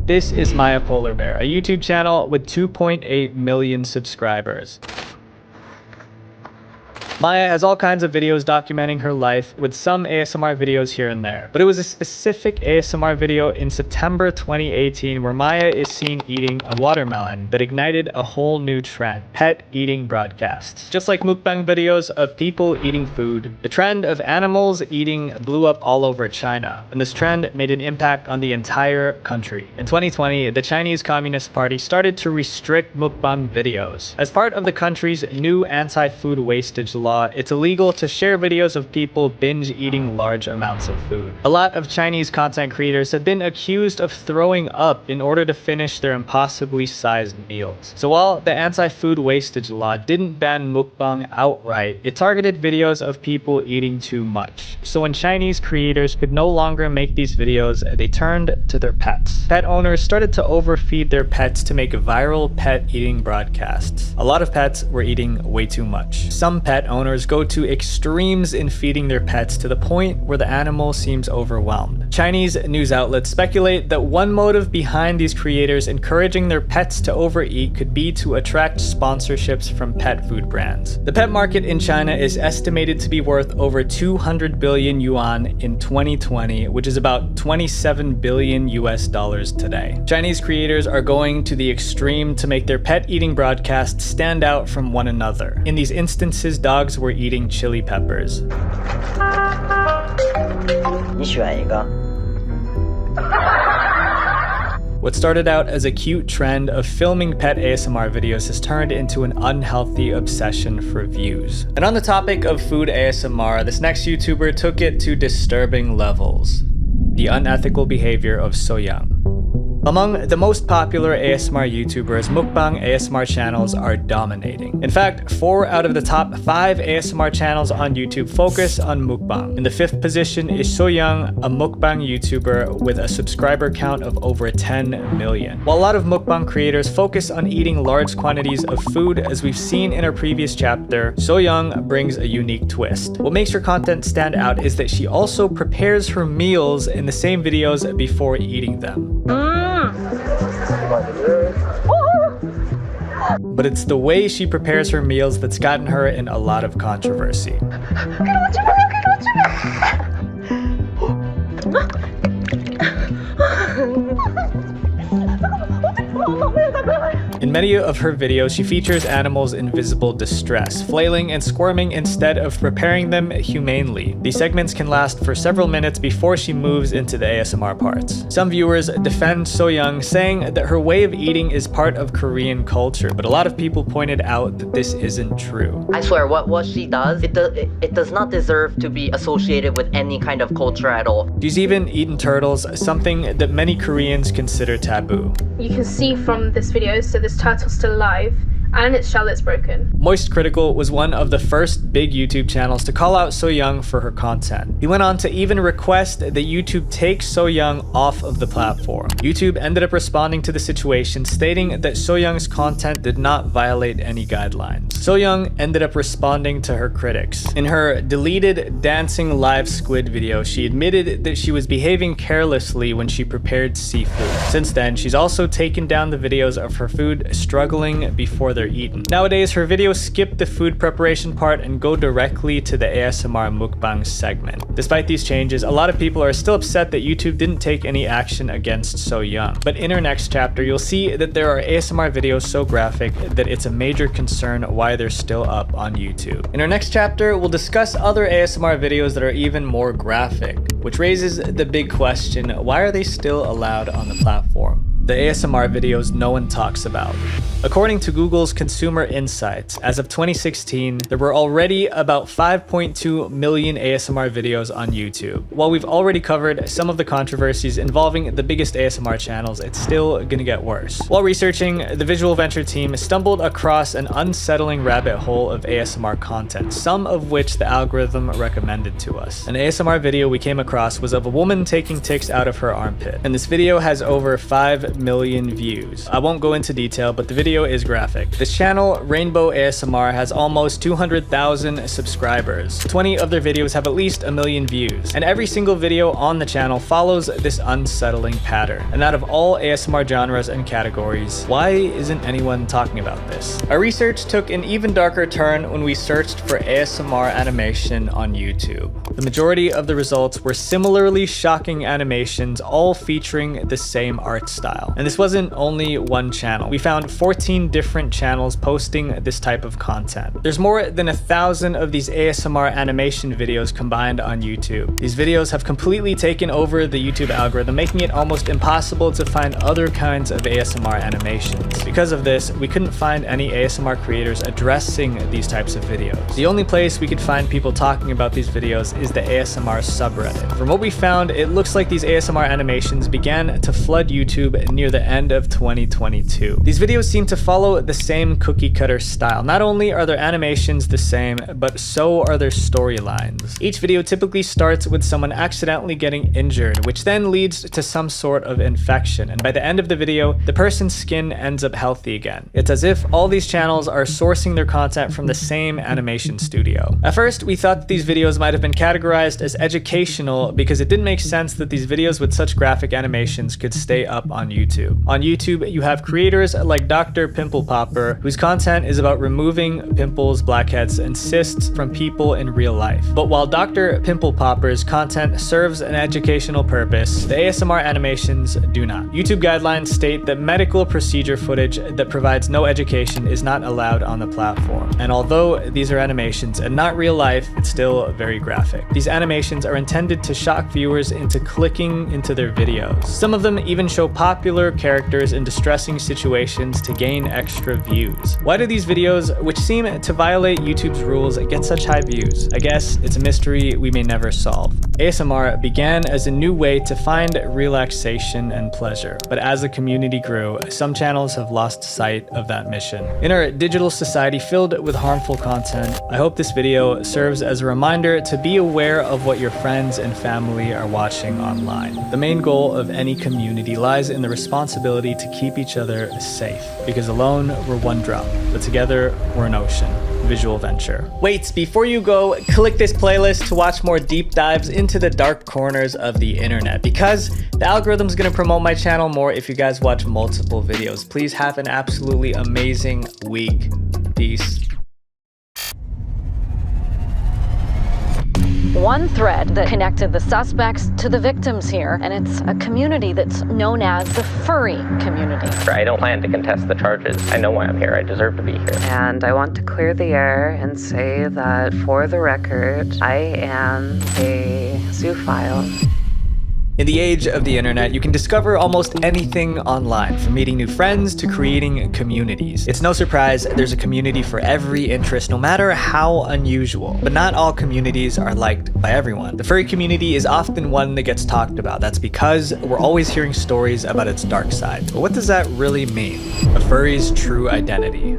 This is Maya Polar Bear, a YouTube channel with 2.8 million subscribers. Maya has all kinds of videos documenting her life, with some ASMR videos here and there. But it was a specific ASMR video in September 2018 where Maya is seen eating a watermelon that ignited a whole new trend: pet eating broadcasts. Just like mukbang videos of people eating food, the trend of animals eating blew up all over China, and this trend made an impact on the entire country. In 2020, the Chinese Communist Party started to restrict mukbang videos. As part of the country's new anti-food wastage law, it's illegal to share videos of people binge eating large amounts of food. A lot of Chinese content creators have been accused of throwing up in order to finish their impossibly sized meals. So while the anti-food wastage law didn't ban mukbang outright, it targeted videos of people eating too much. So when Chinese creators could no longer make these videos, they turned to their pets. Pet owners started to overfeed their pets to make viral pet eating broadcasts. A lot of pets were eating way too much. Some pet owners go to extremes in feeding their pets to the point where the animal seems overwhelmed. Chinese news outlets speculate that one motive behind these creators encouraging their pets to overeat could be to attract sponsorships from pet food brands. The pet market in China is estimated to be worth over 200 billion yuan in 2020, which is about $27 billion today. Chinese creators are going to the extreme to make their pet eating broadcasts stand out from one another. In these instances, dogs were eating chili peppers. What started out as a cute trend of filming pet ASMR videos has turned into an unhealthy obsession for views. And on the topic of food ASMR, this next YouTuber took it to disturbing levels: the unethical behavior of Soyoung. Among the most popular ASMR YouTubers, mukbang ASMR channels are dominating. In fact, 4 out of the top 5 ASMR channels on YouTube focus on mukbang. In the 5th position is Soyoung, a mukbang YouTuber with a subscriber count of over 10 million. While a lot of mukbang creators focus on eating large quantities of food, as we've seen in our previous chapter, Soyoung brings a unique twist. What makes her content stand out is that she also prepares her meals in the same videos before eating them. But it's the way she prepares her meals that's gotten her in a lot of controversy. In In many of her videos, she features animals in visible distress, flailing and squirming instead of preparing them humanely. These segments can last for several minutes before she moves into the ASMR parts. Some viewers defend So-young, saying that her way of eating is part of Korean culture, but a lot of people pointed out that this isn't true. I swear, what she does, it does not deserve to be associated with any kind of culture at all. She's even eaten turtles, something that many Koreans consider taboo. You can see from this video, so this turtle's still alive, and its shell is broken. Moist Critical was one of the first big YouTube channels to call out So-young for her content. He went on to even request that YouTube take So-young off of the platform. YouTube ended up responding to the situation, stating that So-young's content did not violate any guidelines. So-young ended up responding to her critics. In her deleted dancing live squid video, she admitted that she was behaving carelessly when she prepared seafood. Since then, she's also taken down the videos of her food struggling before they're eaten. Nowadays, her videos skip the food preparation part and go directly to the ASMR mukbang segment. Despite these changes, a lot of people are still upset that YouTube didn't take any action against So-young. But in her next chapter, you'll see that there are ASMR videos so graphic that it's a major concern why they're still up on YouTube. In our next chapter, we'll discuss other ASMR videos that are even more graphic, which raises the big question, why are they still allowed on the platform? The ASMR videos no one talks about. According to Google's Consumer Insights, as of 2016, there were already about 5.2 million ASMR videos on YouTube. While we've already covered some of the controversies involving the biggest ASMR channels, it's still gonna get worse. While researching, the Visual Venture team stumbled across an unsettling rabbit hole of ASMR content, some of which the algorithm recommended to us. An ASMR video we came across was of a woman taking ticks out of her armpit, and this video has over 5 million views. I won't go into detail, but the video is graphic. This channel, Rainbow ASMR, has almost 200,000 subscribers. 20 of their videos have at least 1 million views, and every single video on the channel follows this unsettling pattern. And out of all ASMR genres and categories, why isn't anyone talking about this? Our research took an even darker turn when we searched for ASMR animation on YouTube. The majority of the results were similarly shocking animations, all featuring the same art style. And this wasn't only one channel. We found 14 different channels posting this type of content. There's more than 1,000 of these ASMR animation videos combined on YouTube. These videos have completely taken over the YouTube algorithm, making it almost impossible to find other kinds of ASMR animations. Because of this, we couldn't find any ASMR creators addressing these types of videos. The only place we could find people talking about these videos is the ASMR subreddit. From what we found, it looks like these ASMR animations began to flood YouTube near the end of 2022. These videos seem to follow the same cookie cutter style. Not only are their animations the same, but so are their storylines. Each video typically starts with someone accidentally getting injured, which then leads to some sort of infection, and by the end of the video, the person's skin ends up healthy again. It's as if all these channels are sourcing their content from the same animation studio. At first, we thought that these videos might have been categorized as educational because it didn't make sense that these videos with such graphic animations could stay up on YouTube. On YouTube, you have creators like Dr. Pimple Popper, whose content is about removing pimples, blackheads, and cysts from people in real life. But while Dr. Pimple Popper's content serves an educational purpose, the ASMR animations do not. YouTube guidelines state that medical procedure footage that provides no education is not allowed on the platform. And although these are animations and not real life, it's still very graphic. These animations are intended to shock viewers into clicking into their videos. Some of them even show popular characters in distressing situations to gain extra views. Why do these videos, which seem to violate YouTube's rules, get such high views? I guess it's a mystery we may never solve. ASMR began as a new way to find relaxation and pleasure, but as the community grew, some channels have lost sight of that mission. In our digital society filled with harmful content, I hope this video serves as a reminder to be aware of what your friends and family are watching online. The main goal of any community lies in the responsibility to keep each other safe, because alone we're one drop, but together we're an ocean. Visual Venture. Wait, before you go, click this playlist to watch more deep dives into the dark corners of the internet, because the algorithm's gonna promote my channel more if you guys watch multiple videos. Please have an absolutely amazing week. Peace. one thread that connected the suspects to the victims here, and it's a community that's known as the furry community. I don't plan to contest the charges. I know why I'm here. I deserve to be here. And I want to clear the air and say that, for the record, I am a zoophile. In the age of the internet, you can discover almost anything online, from meeting new friends to creating communities. It's no surprise there's a community for every interest, no matter how unusual. But not all communities are liked by everyone. The furry community is often one that gets talked about. That's because we're always hearing stories about its dark side. But what does that really mean? A furry's true identity.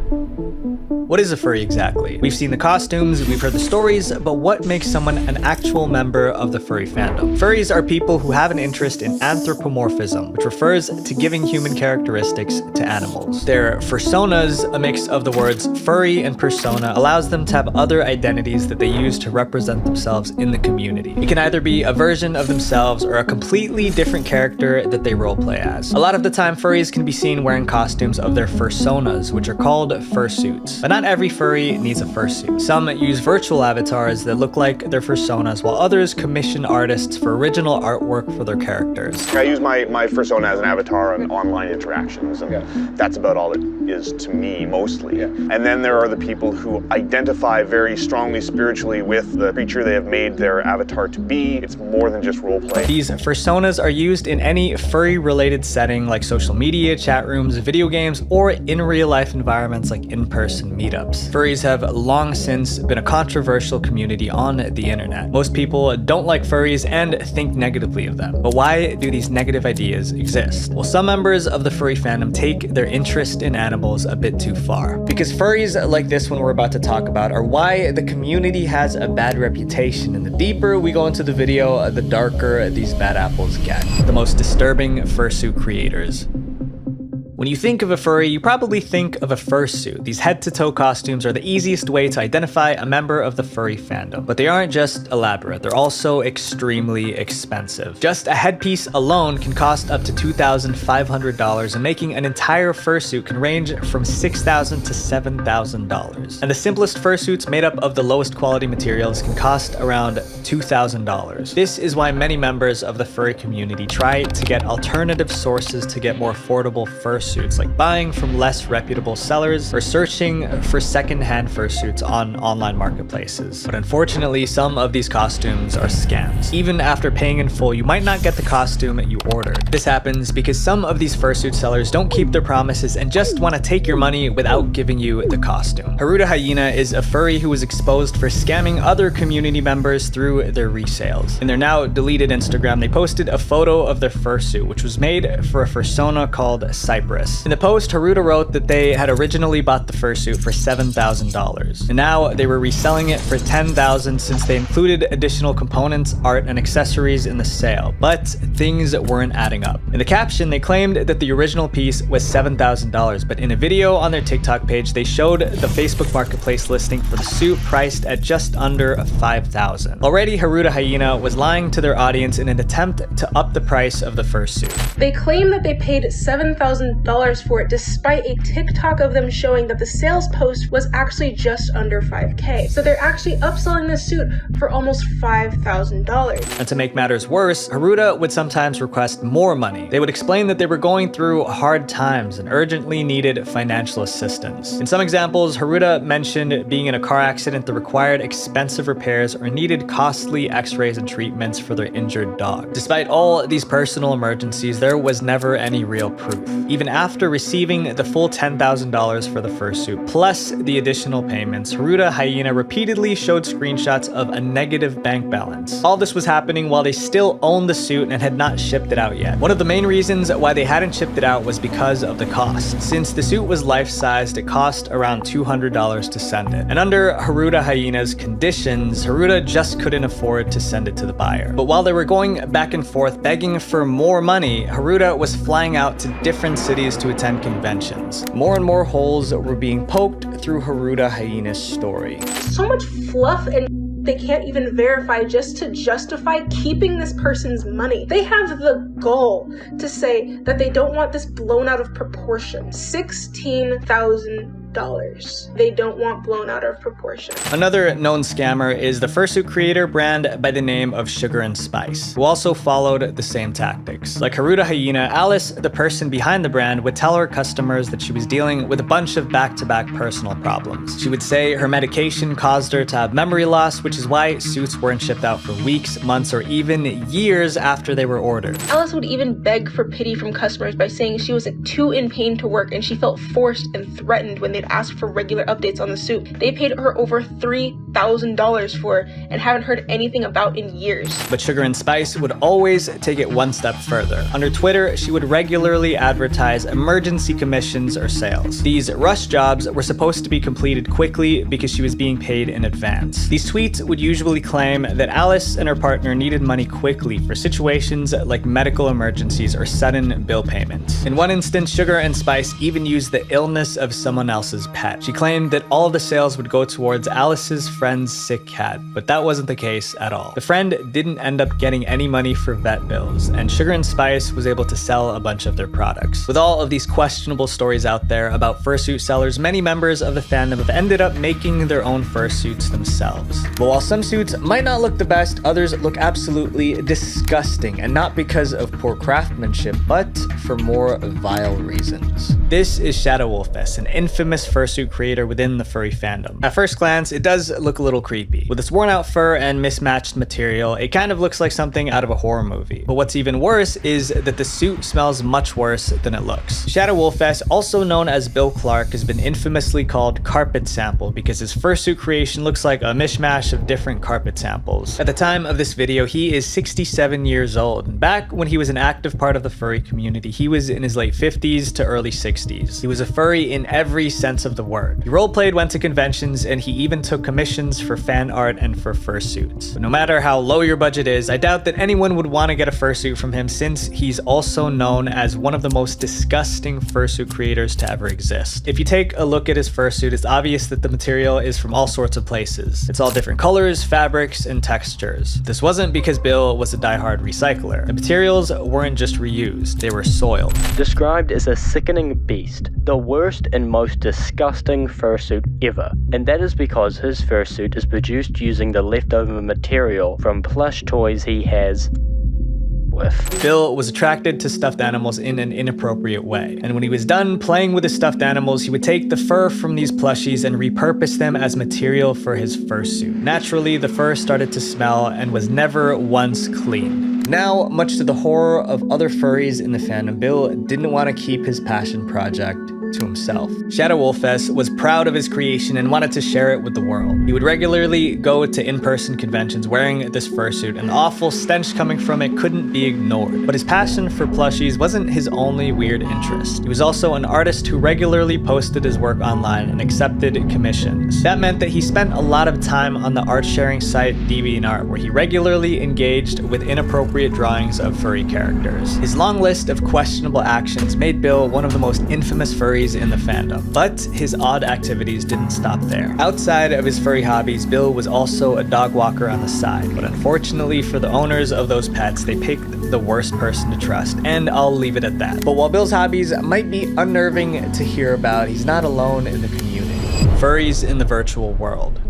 What is a furry exactly? We've seen the costumes, we've heard the stories, but what makes someone an actual member of the furry fandom? Furries are people who have an interest in anthropomorphism, which refers to giving human characteristics to animals. Their fursonas, a mix of the words furry and persona, allows them to have other identities that they use to represent themselves in the community. It can either be a version of themselves or a completely different character that they roleplay as. A lot of the time, furries can be seen wearing costumes of their fursonas, which are called fursuits. But not every furry needs a fursuit. Some use virtual avatars that look like their fursonas, while others commission artists for original artwork for their characters. I use my fursona as an avatar on online interactions, and that's about all it is to me, mostly. And then there are the people who identify very strongly spiritually with the creature they have made their avatar to be. It's more than just roleplay. These fursonas are used in any furry-related setting like social media, chat rooms, video games, or in real-life environments like in-person meetups. Furries have long since been a controversial community on the internet. Most people don't like furries and think negatively of them. But why do these negative ideas exist? Well, some members of the furry fandom take their interest in animals a bit too far. Because furries like this one we're about to talk about are why the community has a bad reputation. And the deeper we go into the video, the darker these bad apples get. The most disturbing fursuit creators. When you think of a furry, you probably think of a fursuit. These head-to-toe costumes are the easiest way to identify a member of the furry fandom. But they aren't just elaborate, they're also extremely expensive. Just a headpiece alone can cost up to $2,500, and making an entire fursuit can range from $6,000 to $7,000. And the simplest fursuits made up of the lowest quality materials can cost around $2,000. This is why many members of the furry community try to get alternative sources to get more affordable fursuits, like buying from less reputable sellers or searching for second-hand fursuits on online marketplaces. But unfortunately, some of these costumes are scams. Even after paying in full, you might not get the costume you ordered. This happens because some of these fursuit sellers don't keep their promises and just want to take your money without giving you the costume. Haruta Hyena is a furry who was exposed for scamming other community members through their resales. In their now deleted Instagram, they posted a photo of their fursuit, which was made for a fursona called Cypress. In the post, Haruta wrote that they had originally bought the fursuit for $7,000, and now they were reselling it for $10,000 since they included additional components, art, and accessories in the sale. But things weren't adding up. In the caption, they claimed that the original piece was $7,000, but in a video on their TikTok page, they showed the Facebook Marketplace listing for the suit priced at just under $5,000. Already, Haruta Hyena was lying to their audience in an attempt to up the price of the fursuit. They claim that they paid $7,000 for it, despite a TikTok of them showing that the sales post was actually just under $5,000. So they're actually upselling the suit for almost $5,000. And to make matters worse, Haruta would sometimes request more money. They would explain that they were going through hard times and urgently needed financial assistance. In some examples, Haruta mentioned being in a car accident that required expensive repairs or needed costly x-rays and treatments for their injured dog. Despite all these personal emergencies, there was never any real proof. Even after receiving the full $10,000 for the fursuit, plus the additional payments, Haruta Hyena repeatedly showed screenshots of a negative bank balance. All this was happening while they still owned the suit and had not shipped it out yet. One of the main reasons why they hadn't shipped it out was because of the cost. Since the suit was life-sized, it cost around $200 to send it. And under Haruta Hyena's conditions, Haruta just couldn't afford to send it to the buyer. But while they were going back and forth begging for more money, Haruta was flying out to different cities to attend conventions. More and more holes were being poked through Haruta Hyena's story. So much fluff, and they can't even verify just to justify keeping this person's money. They have the gall to say that they don't want this blown out of proportion. $16,000 They don't want blown out of proportion. Another known scammer is the fursuit creator brand by the name of Sugar and Spice, who also followed the same tactics. Like Haruta Hyena, Alice, the person behind the brand, would tell her customers that she was dealing with a bunch of back-to-back personal problems. She would say her medication caused her to have memory loss, which is why suits weren't shipped out for weeks, months, or even years after they were ordered. Alice would even beg for pity from customers by saying she was too in pain to work and she felt forced and threatened when they'd asked for regular updates on the suit. They paid her over $3,000 for it and haven't heard anything about in years. But Sugar and Spice would always take it one step further. On her Twitter, she would regularly advertise emergency commissions or sales. These rush jobs were supposed to be completed quickly because she was being paid in advance. These tweets would usually claim that Alice and her partner needed money quickly for situations like medical emergencies or sudden bill payments. In one instance, Sugar and Spice even used the illness of someone else's pet. She claimed that all the sales would go towards Alice's friend's sick cat, but that wasn't the case at all. The friend didn't end up getting any money for vet bills, and Sugar and Spice was able to sell a bunch of their products. With all of these questionable stories out there about fursuit sellers, many members of the fandom have ended up making their own fursuits themselves. But while some suits might not look the best, others look absolutely disgusting, and not because of poor craftsmanship, but for more vile reasons. This is Shadow Wolfess, an infamous fursuit creator within the furry fandom. At first glance, it does look a little creepy. With its worn out fur and mismatched material, it kind of looks like something out of a horror movie. But what's even worse is that the suit smells much worse than it looks. Shadow Wolfess, also known as Bill Clark, has been infamously called Carpet Sample because his fursuit creation looks like a mishmash of different carpet samples. At the time of this video, he is 67 years old. And back when he was an active part of the furry community, he was in his late 50s to early 60s. He was a furry in every sense of the word. He roleplayed, went to conventions, and he even took commissions for fan art and for fursuits. But no matter how low your budget is, I doubt that anyone would want to get a fursuit from him, since he's also known as one of the most disgusting fursuit creators to ever exist. If you take a look at his fursuit, it's obvious that the material is from all sorts of places. It's all different colors, fabrics, and textures. This wasn't because Bill was a diehard recycler. The materials weren't just reused, they were soiled. Described as a sickening beast, the worst and most disgusting fursuit ever. And that is because his fursuit is produced using the leftover material from plush toys he has with. Bill was attracted to stuffed animals in an inappropriate way, and when he was done playing with his stuffed animals, he would take the fur from these plushies and repurpose them as material for his fursuit. Naturally, the fur started to smell and was never once clean. Now, much to the horror of other furries in the fandom, Bill didn't want to keep his passion project to himself. Shadow Wolfess was proud of his creation and wanted to share it with the world. He would regularly go to in-person conventions wearing this fursuit, and the awful stench coming from it couldn't be ignored. But his passion for plushies wasn't his only weird interest. He was also an artist who regularly posted his work online and accepted commissions. That meant that he spent a lot of time on the art-sharing site DeviantArt, where he regularly engaged with inappropriate drawings of furry characters. His long list of questionable actions made Bill one of the most infamous furries in the fandom. But his odd activities didn't stop there. Outside of his furry hobbies, Bill was also a dog walker on the side. But unfortunately for the owners of those pets, they picked the worst person to trust, and I'll leave it at that. But while Bill's hobbies might be unnerving to hear about, he's not alone in the community. Furries in the virtual world.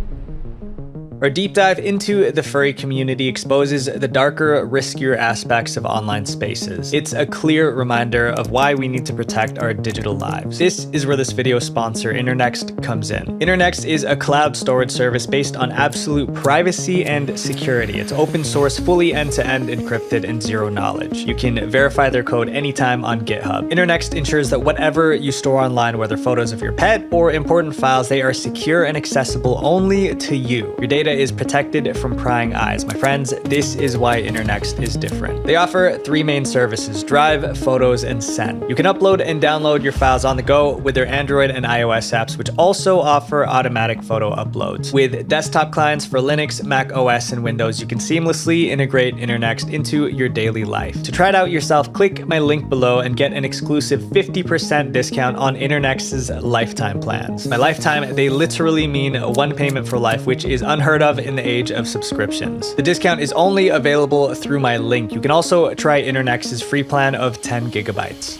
Our deep dive into the furry community exposes the darker, riskier aspects of online spaces. It's a clear reminder of why we need to protect our digital lives. This is where this video sponsor, Internext, comes in. Internext is a cloud storage service based on absolute privacy and security. It's open source, fully end-to-end encrypted, and zero knowledge. You can verify their code anytime on GitHub. Internext ensures that whatever you store online, whether photos of your pet or important files, they are secure and accessible only to you. Your data is protected from prying eyes. My friends, this is why Internext is different. They offer three main services: Drive, Photos, and Send. You can upload and download your files on the go with their Android and iOS apps, which also offer automatic photo uploads. With desktop clients for Linux, Mac OS, and Windows, you can seamlessly integrate Internext into your daily life. To try it out yourself, click my link below and get an exclusive 50% discount on Internext's lifetime plans. By lifetime, they literally mean one payment for life, which is unheard of in the age of subscriptions. The discount is only available through my link. You can also try Internext's free plan of 10 gigabytes.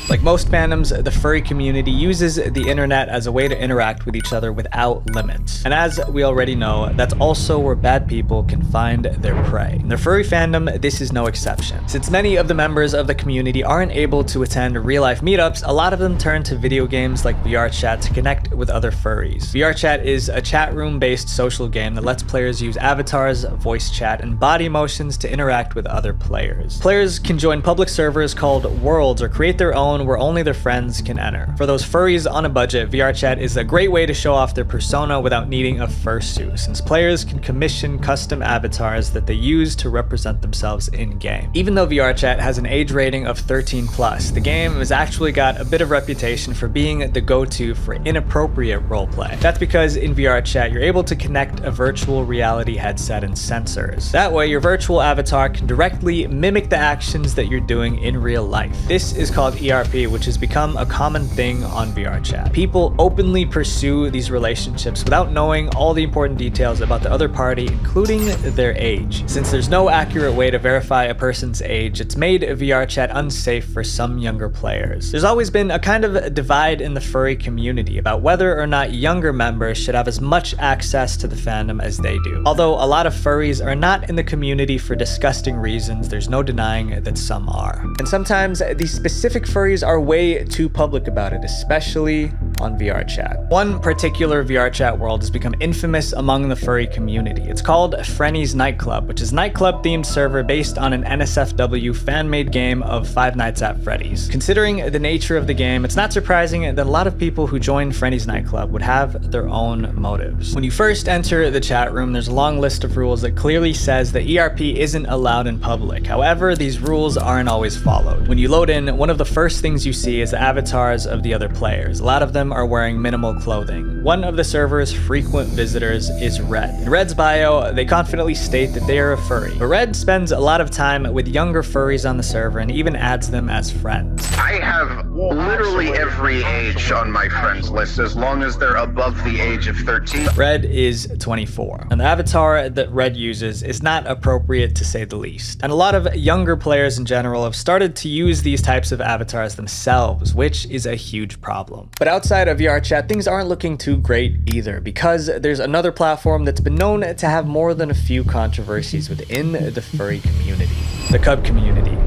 Like most fandoms, the furry community uses the internet as a way to interact with each other without limits. And as we already know, that's also where bad people can find their prey. In the furry fandom, this is no exception. Since many of the members of the community aren't able to attend real-life meetups, a lot of them turn to video games like VR Chat to connect with other furries. VR Chat is a chat room-based social game that lets players use avatars, voice chat, and body motions to interact with other players. Players can join public servers called Worlds or create their own where only their friends can enter. For those furries on a budget, VR Chat is a great way to show off their persona without needing a fursuit, since players can commission custom avatars that they use to represent themselves in-game. Even though VR Chat has an age rating of 13+, the game has actually got a bit of reputation for being the go-to for inappropriate roleplay. That's because in VR Chat, you're able to connect a virtual reality headset and sensors. That way, your virtual avatar can directly mimic the actions that you're doing in real life. This is called ERP, which has become a common thing on VR Chat. People openly pursue these relationships without knowing all the important details about the other party, including their age. Since there's no accurate way to verify a person's age, it's made VR Chat unsafe for some younger players. There's always been a kind of divide in the furry community about whether or not younger members should have as much access to the fandom as they do. Although a lot of furries are not in the community for disgusting reasons, there's no denying that some are. And sometimes these specific furries are way too public about it, especially on VR Chat. One particular VR Chat world has become infamous among the furry community. It's called Frenny's Nightclub, which is a nightclub-themed server based on an NSFW fan-made game of Five Nights at Freddy's. Considering the nature of the game, it's not surprising that a lot of people who join Frenny's Nightclub would have their own motives. When you first enter the chat room, there's a long list of rules that clearly says that ERP isn't allowed in public. However, these rules aren't always followed. When you load in, one of the first things you see is the avatars of the other players. A lot of them are wearing minimal clothing. One of the server's frequent visitors is Red. In Red's bio, they confidently state that they are a furry, but Red spends a lot of time with younger furries on the server and even adds them as friends. I have literally every age on my friends list as long as they're above the age of 13. Red is 24, and the avatar that Red uses is not appropriate to say the least. And a lot of younger players in general have started to use these types of avatars themselves, which is a huge problem. But outside of VR Chat, things aren't looking too great either, because there's another platform that's been known to have more than a few controversies within the furry community: the Cub community.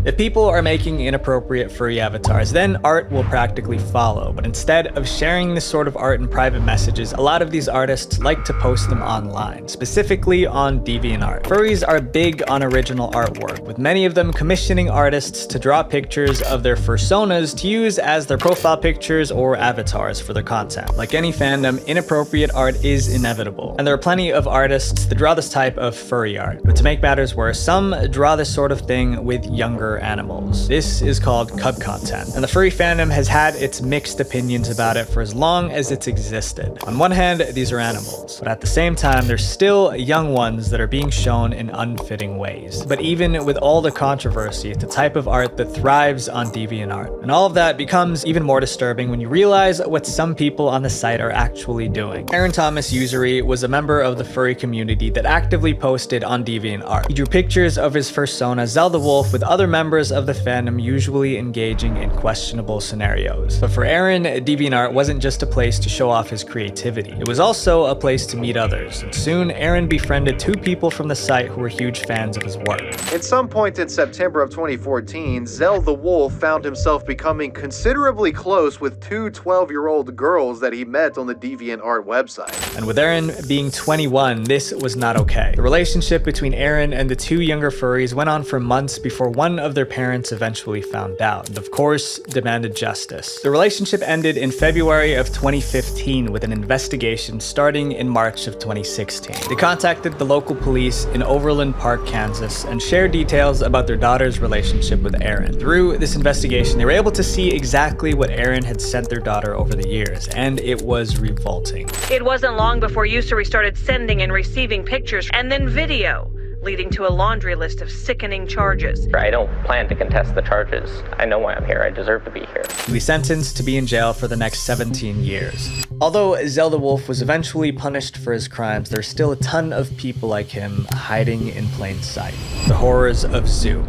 If people are making inappropriate furry avatars, then art will practically follow. But instead of sharing this sort of art in private messages, a lot of these artists like to post them online, specifically on DeviantArt. Furries are big on original artwork, with many of them commissioning artists to draw pictures of their fursonas to use as their profile pictures or avatars for their content. Like any fandom, inappropriate art is inevitable, and there are plenty of artists that draw this type of furry art. But to make matters worse, some draw this sort of thing with younger animals. This is called cub content, and the furry fandom has had its mixed opinions about it for as long as it's existed. On one hand, these are animals, but at the same time, there's still young ones that are being shown in unfitting ways. But even with all the controversy, it's a type of art that thrives on DeviantArt, and all of that becomes even more disturbing when you realize what some people on the site are actually doing. Aaron Thomas Usury was a member of the furry community that actively posted on DeviantArt. He drew pictures of his fursona Zelda Wolf with other members of the fandom usually engaging in questionable scenarios. But for Aaron, DeviantArt wasn't just a place to show off his creativity. It was also a place to meet others, and soon Aaron befriended two people from the site who were huge fans of his work. At some point in September of 2014, Zell the Wolf found himself becoming considerably close with two 12-year-old girls that he met on the DeviantArt website. And with Aaron being 21, this was not okay. The relationship between Aaron and the two younger furries went on for months before one of their parents eventually found out, and of course, demanded justice. The relationship ended in February of 2015 with an investigation starting in March of 2016. They contacted the local police in Overland Park, Kansas, and shared details about their daughter's relationship with Aaron. Through this investigation, they were able to see exactly what Aaron had sent their daughter over the years, and it was revolting. It wasn't long before Usury started sending and receiving pictures and then video, leading to a laundry list of sickening charges. I don't plan to contest the charges. I know why I'm here. I deserve to be here. He was sentenced to be in jail for the next 17 years. Although Zelda Wolf was eventually punished for his crimes, there's still a ton of people like him hiding in plain sight. The horrors of Zoo.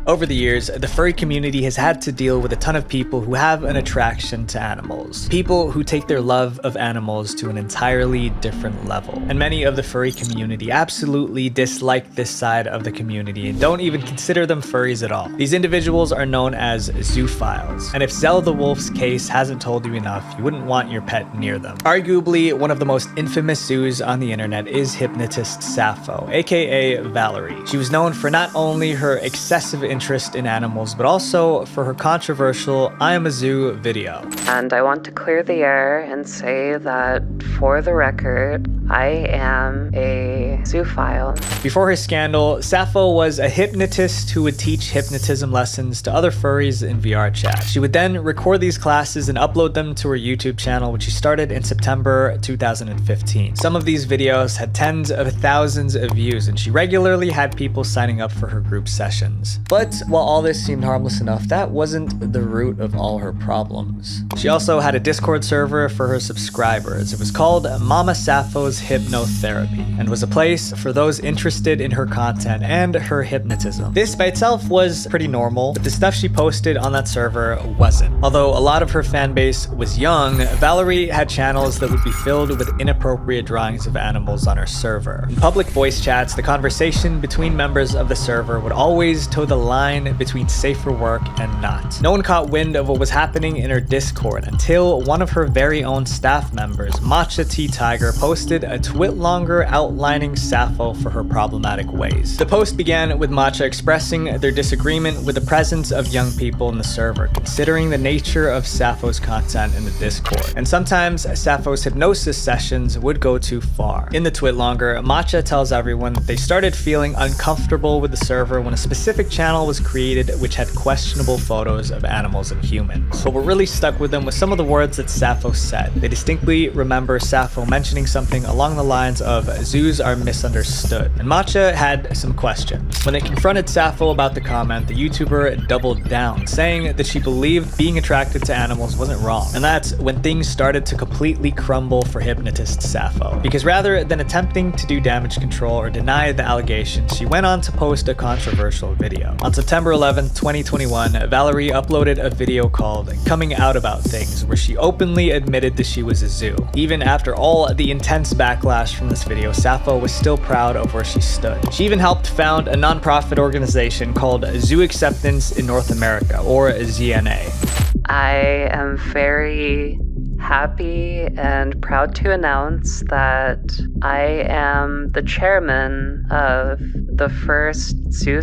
Over the years, the furry community has had to deal with a ton of people who have an attraction to animals. People who take their love of animals to an entirely different level. And many of the furry community absolutely dislike this side of the community and don't even consider them furries at all. These individuals are known as zoophiles. And if Zell the Wolf's case hasn't told you enough, you wouldn't want your pet near them. Arguably, one of the most infamous zoos on the internet is hypnotist Sappho, aka Valerie. She was known for not only her excessive interest in animals, but also for her controversial I Am a Zoo video. And I want to clear the air and say that, for the record, I am a zoophile. Before her scandal, Sappho was a hypnotist who would teach hypnotism lessons to other furries in VR chat. She would then record these classes and upload them to her YouTube channel, which she started in September 2015. Some of these videos had tens of thousands of views, and she regularly had people signing up for her group sessions. But while all this seemed harmless enough, that wasn't the root of all her problems. She also had a Discord server for her subscribers. It was called Mama Sappho's Hypnotherapy and was a place for those interested in her content and her hypnotism. This by itself was pretty normal, but the stuff she posted on that server wasn't. Although a lot of her fan base was young, Valerie had channels that would be filled with inappropriate drawings of animals on her server. In public voice chats, the conversation between members of the server would always toe the line between safe for work and not. No one caught wind of what was happening in her Discord until one of her very own staff members, Matcha T Tiger, posted a twit longer outlining Sappho for her problematic ways. The post began with Matcha expressing their disagreement with the presence of young people in the server, considering the nature of Sappho's content in the Discord. And sometimes Sappho's hypnosis sessions would go too far. In the twit longer, Matcha tells everyone that they started feeling uncomfortable with the server when a specific channel was created which had questionable photos of animals and humans. But what really stuck with them was some of the words that Sappho said. They distinctly remember Sappho mentioning something along the lines of zoos are misunderstood. And Matcha had some questions. When they confronted Sappho about the comment, the YouTuber doubled down, saying that she believed being attracted to animals wasn't wrong. And that's when things started to completely crumble for hypnotist Sappho. Because rather than attempting to do damage control or deny the allegations, she went on to post a controversial video. On September 11, 2021, Valerie uploaded a video called Coming Out About Things, where she openly admitted that she was a zoo. Even after all the intense backlash from this video, Sappho was still proud of where she stood. She even helped found a non-profit organization called Zoo Acceptance in North America, or ZNA. I am very happy and proud to announce that I am the chairman of the first zoo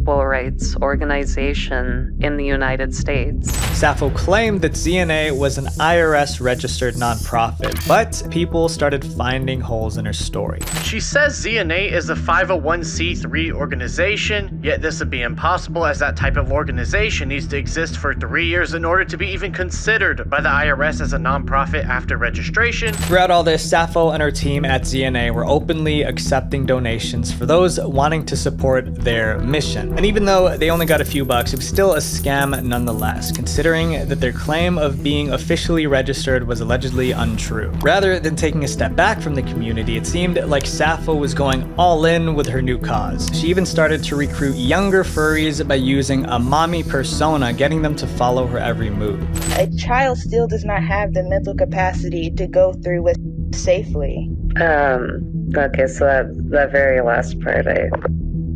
rights organization in the United States. Sappho claimed that ZNA was an IRS-registered nonprofit, but people started finding holes in her story. She says ZNA is a 501c3 organization, yet this would be impossible as that type of organization needs to exist for 3 years in order to be even considered by the IRS as a nonprofit after registration. Throughout all this, Sappho and her team at ZNA were openly accepting donations for those wanting to support their mission. And even though they only got a few bucks, it was still a scam nonetheless, considering that their claim of being officially registered was allegedly untrue. Rather than taking a step back from the community, it seemed like Sappho was going all in with her new cause. She even started to recruit younger furries by using a mommy persona, getting them to follow her every move. A child still does not have the mental capacity to go through with safely. Okay, so that very last part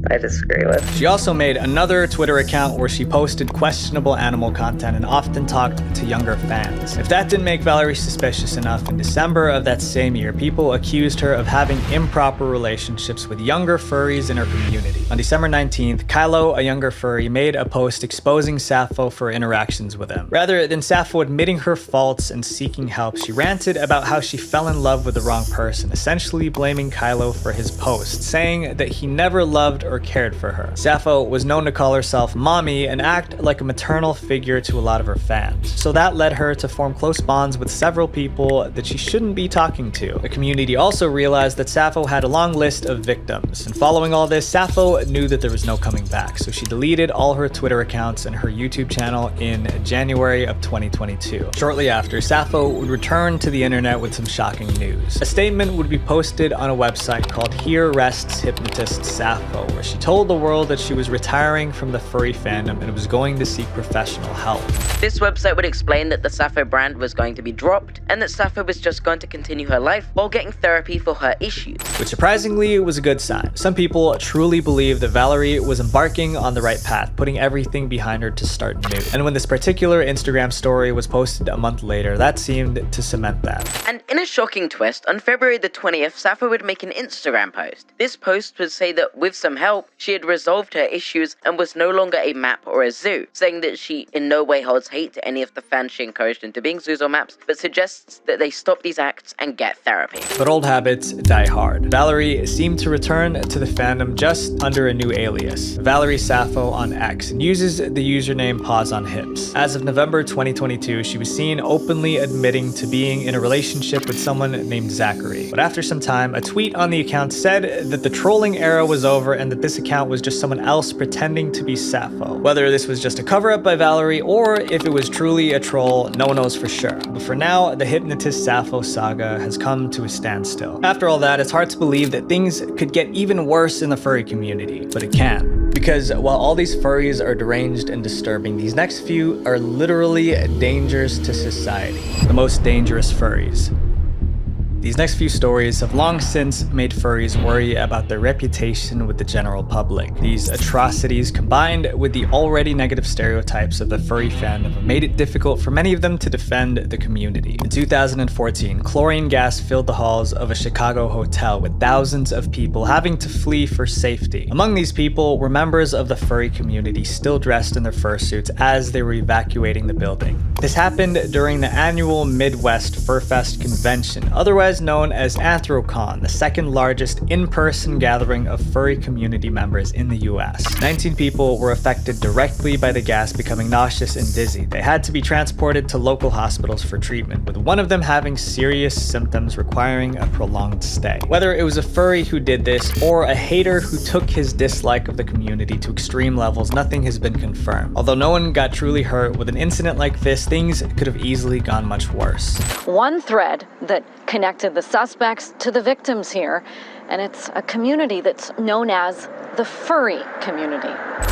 I disagree with. She also made another Twitter account where she posted questionable animal content and often talked to younger fans. If that didn't make Valerie suspicious enough, in December of that same year, people accused her of having improper relationships with younger furries in her community. On December 19th, Kylo, a younger furry, made a post exposing Sappho for interactions with him. Rather than Sappho admitting her faults and seeking help, she ranted about how she fell in love with the wrong person, essentially blaming Kylo for his post, saying that he never loved or cared for her. Sappho was known to call herself mommy and act like a maternal figure to a lot of her fans. So that led her to form close bonds with several people that she shouldn't be talking to. The community also realized that Sappho had a long list of victims. And following all this, Sappho knew that there was no coming back, so she deleted all her Twitter accounts and her YouTube channel in January of 2022. Shortly after, Sappho would return to the internet with some shocking news. A statement would be posted on a website called Here Rests Hypnotist Sappho, where She told the world that she was retiring from the furry fandom and was going to seek professional help. This website would explain that the Sappho brand was going to be dropped and that Sappho was just going to continue her life while getting therapy for her issues. Which surprisingly was a good sign. Some people truly believe that Valerie was embarking on the right path, putting everything behind her to start new. And when this particular Instagram story was posted a month later, that seemed to cement that. And in a shocking twist, on February the 20th, Sappho would make an Instagram post. This post would say that with some help, she had resolved her issues and was no longer a map or a zoo, saying that she in no way holds hate to any of the fans she encouraged into being zoos or maps, but suggests that they stop these acts and get therapy. But old habits die hard. Valerie seemed to return to the fandom just under a new alias, Valerie Sappho on X, and uses the username Paws on Hips. As of November 2022, she was seen openly admitting to being in a relationship with someone named Zachary. But after some time, a tweet on the account said that the trolling era was over and that this account was just someone else pretending to be Sappho. Whether this was just a cover-up by Valerie or if it was truly a troll, no one knows for sure. But for now, the hypnotist Sappho saga has come to a standstill. After all that, it's hard to believe that things could get even worse in the furry community, but it can. Because while all these furries are deranged and disturbing, these next few are literally dangers to society. The most dangerous furries. These next few stories have long since made furries worry about their reputation with the general public. These atrocities, combined with the already negative stereotypes of the furry fandom, have made it difficult for many of them to defend the community. In 2014, chlorine gas filled the halls of a Chicago hotel, with thousands of people having to flee for safety. Among these people were members of the furry community still dressed in their fursuits as they were evacuating the building. This happened during the annual Midwest Furfest convention, otherwise known as Anthrocon, the second largest in-person gathering of furry community members in the US. 19 people were affected directly by the gas, becoming nauseous and dizzy. They had to be transported to local hospitals for treatment, with one of them having serious symptoms requiring a prolonged stay. Whether it was a furry who did this or a hater who took his dislike of the community to extreme levels, nothing has been confirmed. Although no one got truly hurt, with an incident like this, things could have easily gone much worse. One thread that connected the suspects to the victims here, and it's a community that's known as the furry community.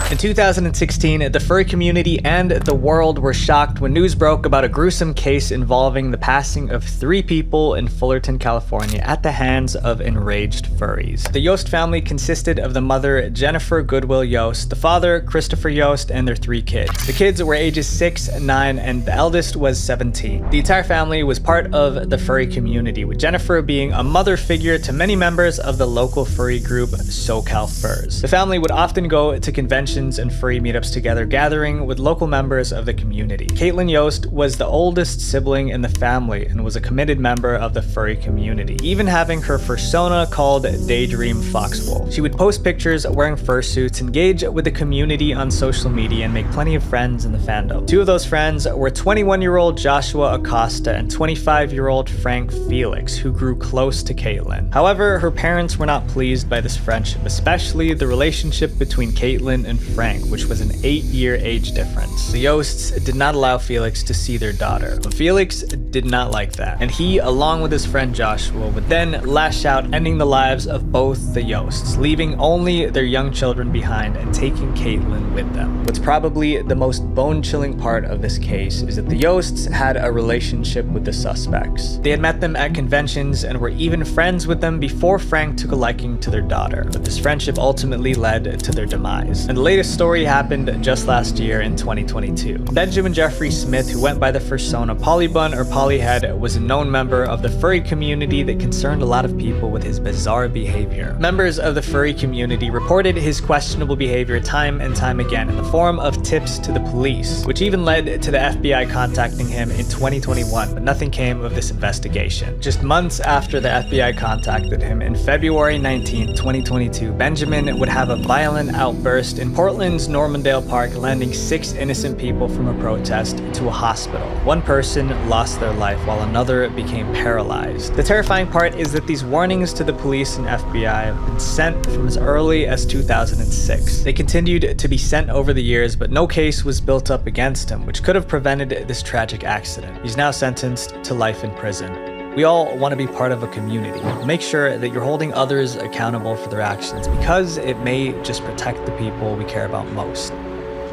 In 2016, the furry community and the world were shocked when news broke about a gruesome case involving the passing of 3 people in Fullerton, California at the hands of enraged furries. The Yost family consisted of the mother, Jennifer Goodwill Yost, the father, Christopher Yost, and their 3 kids. The kids were ages 6, 9, and the eldest was 17. The entire family was part of the furry community, with Jennifer being a mother figure to many members of the local furry group SoCal Furs. The family would often go to conventions and furry meetups together, gathering with local members of the community. Caitlin Yost was the oldest sibling in the family and was a committed member of the furry community, even having her fursona called Daydream Foxwolf. She would post pictures wearing fursuits, engage with the community on social media, and make plenty of friends in the fandom. 2 of those friends were 21-year-old Joshua Acosta and 25-year-old Frank Felix, who grew close to Caitlin. However, her parents were not pleased by this friendship, especially the relationship between Caitlin and Frank, which was an 8-year age difference. The Yosts did not allow Felix to see their daughter, but Felix did not like that, and he, along with his friend Joshua, would then lash out, ending the lives of both the Yosts, leaving only their young children behind and taking Caitlin with them. What's probably the most bone-chilling part of this case is that the Yosts had a relationship with the suspects. They had met them at conventions and were even friends with them before Frank took a liking to their daughter, but this friendship ultimately led to their demise. And the latest story happened just last year in 2022. Benjamin Jeffrey Smith, who went by the fursona Polybun or Polyhead, was a known member of the furry community that concerned a lot of people with his bizarre behavior. Members of the furry community reported his questionable behavior time and time again in the form of tips to the police, which even led to the FBI contacting him in 2021, but nothing came of this investigation. Just months after the FBI contacted him, in February 19, 2022, Benjamin would have a violent outburst in Portland's Normandale Park, landing 6 innocent people from a protest into a hospital. One person lost their life while another became paralyzed. The terrifying part is that these warnings to the police and FBI have been sent from as early as 2006. They continued to be sent over the years, but no case was built up against him, which could have prevented this tragic accident. He's now sentenced to life in prison. We all want to be part of a community. Make sure that you're holding others accountable for their actions because it may just protect the people we care about most.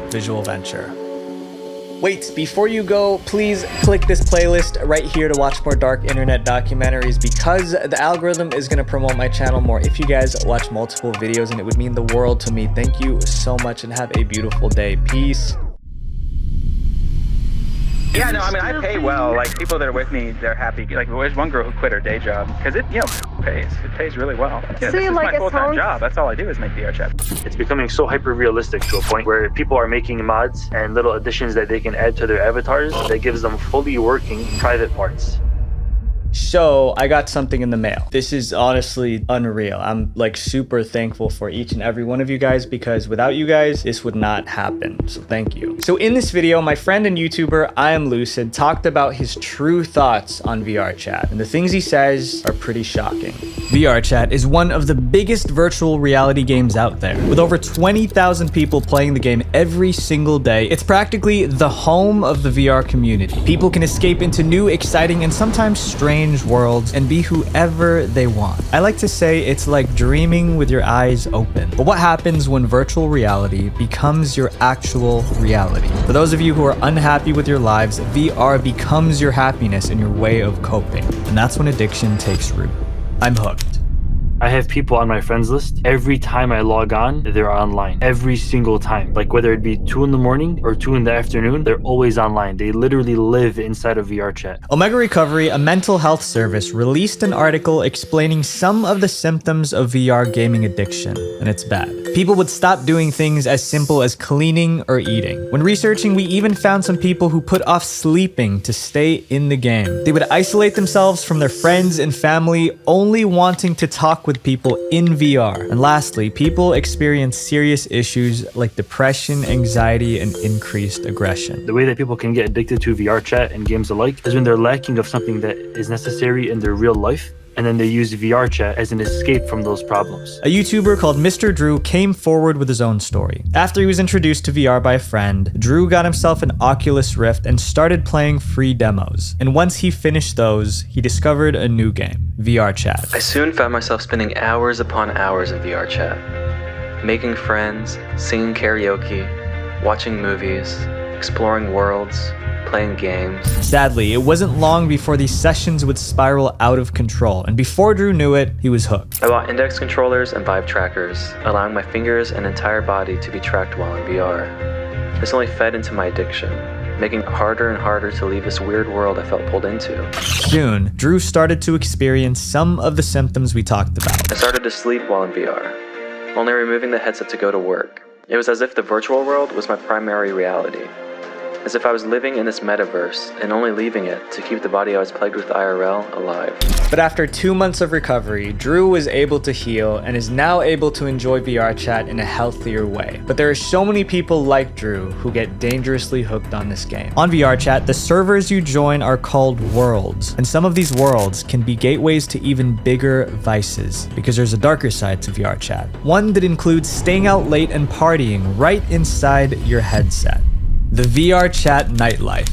Visual Venture. Wait, before you go, please click this playlist right here to watch more dark internet documentaries because the algorithm is going to promote my channel more if you guys watch multiple videos, and it would mean the world to me. Thank you so much and have a beautiful day. Peace. Yeah, no, I mean, I pay well. Like, people that are with me, they're happy. Like, there's one girl who quit her day job because it, pays. It pays really well. Yeah, this is my full-time job. That's all I do is make VR chat. It's becoming so hyper-realistic to a point where people are making mods and little additions that they can add to their avatars that gives them fully working private parts. So I got something in the mail. This is honestly unreal. I'm like super thankful for each and every one of you guys because without you guys, this would not happen. So thank you. So in this video, my friend and YouTuber, I Am Lucid, talked about his true thoughts on VR chat. And the things he says are pretty shocking. VR chat is one of the biggest virtual reality games out there. With over 20,000 people playing the game every single day, it's practically the home of the VR community. People can escape into new, exciting, and sometimes strange worlds and be whoever they want. I like to say it's like dreaming with your eyes open. But what happens when virtual reality becomes your actual reality? For those of you who are unhappy with your lives, VR becomes your happiness and your way of coping. And that's when addiction takes root. I'm hooked. I have people on my friends list. Every time I log on, they're online. Every single time. Like whether it be 2 in the morning or 2 in the afternoon, they're always online. They literally live inside of VR chat. Omegle Recovery, a mental health service, released an article explaining some of the symptoms of VR gaming addiction, and it's bad. People would stop doing things as simple as cleaning or eating. When researching, we even found some people who put off sleeping to stay in the game. They would isolate themselves from their friends and family, only wanting to talk with people in VR. And lastly, people experience serious issues like depression, anxiety, and increased aggression. The way that people can get addicted to VR chat and games alike is when they're lacking of something that is necessary in their real life, and then they use VR chat as an escape from those problems. A YouTuber called Mr. Drew came forward with his own story. After he was introduced to VR by a friend, Drew got himself an Oculus Rift and started playing free demos. And once he finished those, he discovered a new game, VR chat. I soon found myself spending hours upon hours in VR chat, making friends, singing karaoke, watching movies, exploring worlds, playing games. Sadly, it wasn't long before these sessions would spiral out of control, and before Drew knew it, he was hooked. I bought index controllers and Vive trackers, allowing my fingers and entire body to be tracked while in VR. This only fed into my addiction, making it harder and harder to leave this weird world I felt pulled into. Soon, Drew started to experience some of the symptoms we talked about. I started to sleep while in VR, only removing the headset to go to work. It was as if the virtual world was my primary reality. As if I was living in this metaverse and only leaving it to keep the body I was plagued with IRL alive. But after 2 months of recovery, Drew was able to heal and is now able to enjoy VR chat in a healthier way. But there are so many people like Drew who get dangerously hooked on this game. On VR chat, the servers you join are called worlds, and some of these worlds can be gateways to even bigger vices, because there's a darker side to VR chat. One that includes staying out late and partying right inside your headset. The VR chat nightlife.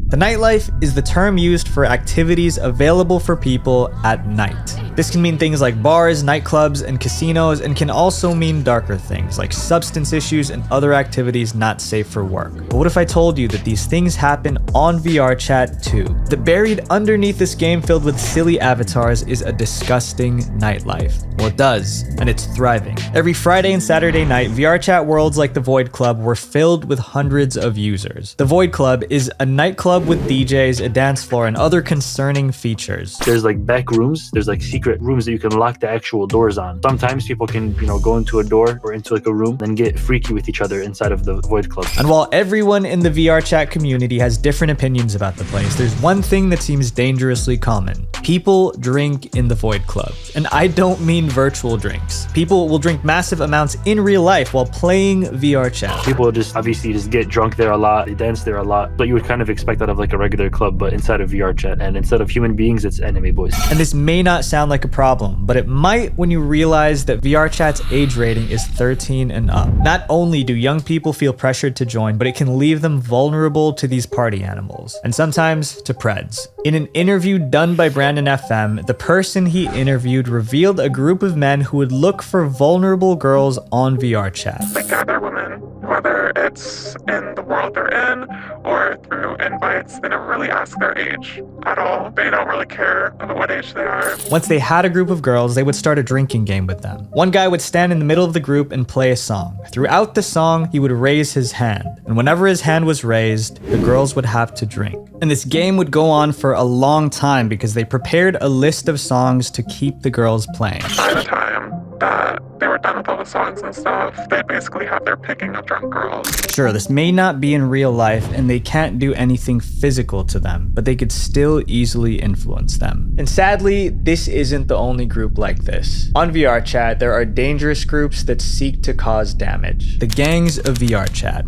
The nightlife is the term used for activities available for people at night. This can mean things like bars, nightclubs, and casinos, and can also mean darker things like substance issues and other activities not safe for work. But what if I told you that these things happen on VR chat too? That buried underneath this game filled with silly avatars is a disgusting nightlife. Well, it does, and it's thriving. Every Friday and Saturday night, VR chat worlds like the Void Club were filled with hundreds of users. The Void Club is a nightclub with DJs, a dance floor, and other concerning features. There's like back rooms, there's like secret rooms that you can lock the actual doors on. Sometimes people can, go into a door or into like a room, then get freaky with each other inside of the Void Club. And while everyone in the VR chat community has different opinions about the place, there's one thing that seems dangerously common: People drink in the Void Club. And I don't mean virtual drinks. People will drink massive amounts in real life while playing VR chat. People just obviously just get drunk there a lot, they dance there a lot. But you would kind of expect out of like a regular club, but inside of VR chat. And instead of human beings, it's anime boys. And this may not sound like a problem, but it might when you realize that VR chat's age rating is 13 and up. Not only do young people feel pressured to join, but it can leave them vulnerable to these party animals, and sometimes to preds. In an interview done by Brandon FM, the person he interviewed revealed a group of men who would look for vulnerable girls on VR chat. They gather women, whether it's in the world they're in or through invites. They never really ask their age at all. They don't really care about what age they are. Once they had a group of girls, they would start a drinking game with them. One guy would stand in the middle of the group and play a song. Throughout the song, he would raise his hand. And whenever his hand was raised, the girls would have to drink. And this game would go on for a long time because they prepared a list of songs to keep the girls playing. By the time that they were done with all the songs and stuff, they basically have their picking of drunk girls. Sure, this may not be in real life and they can't do anything physical to them, but they could still easily influence them. And sadly, this isn't the only group like this. On VR chat, there are dangerous groups that seek to cause damage. The gangs of VR chat.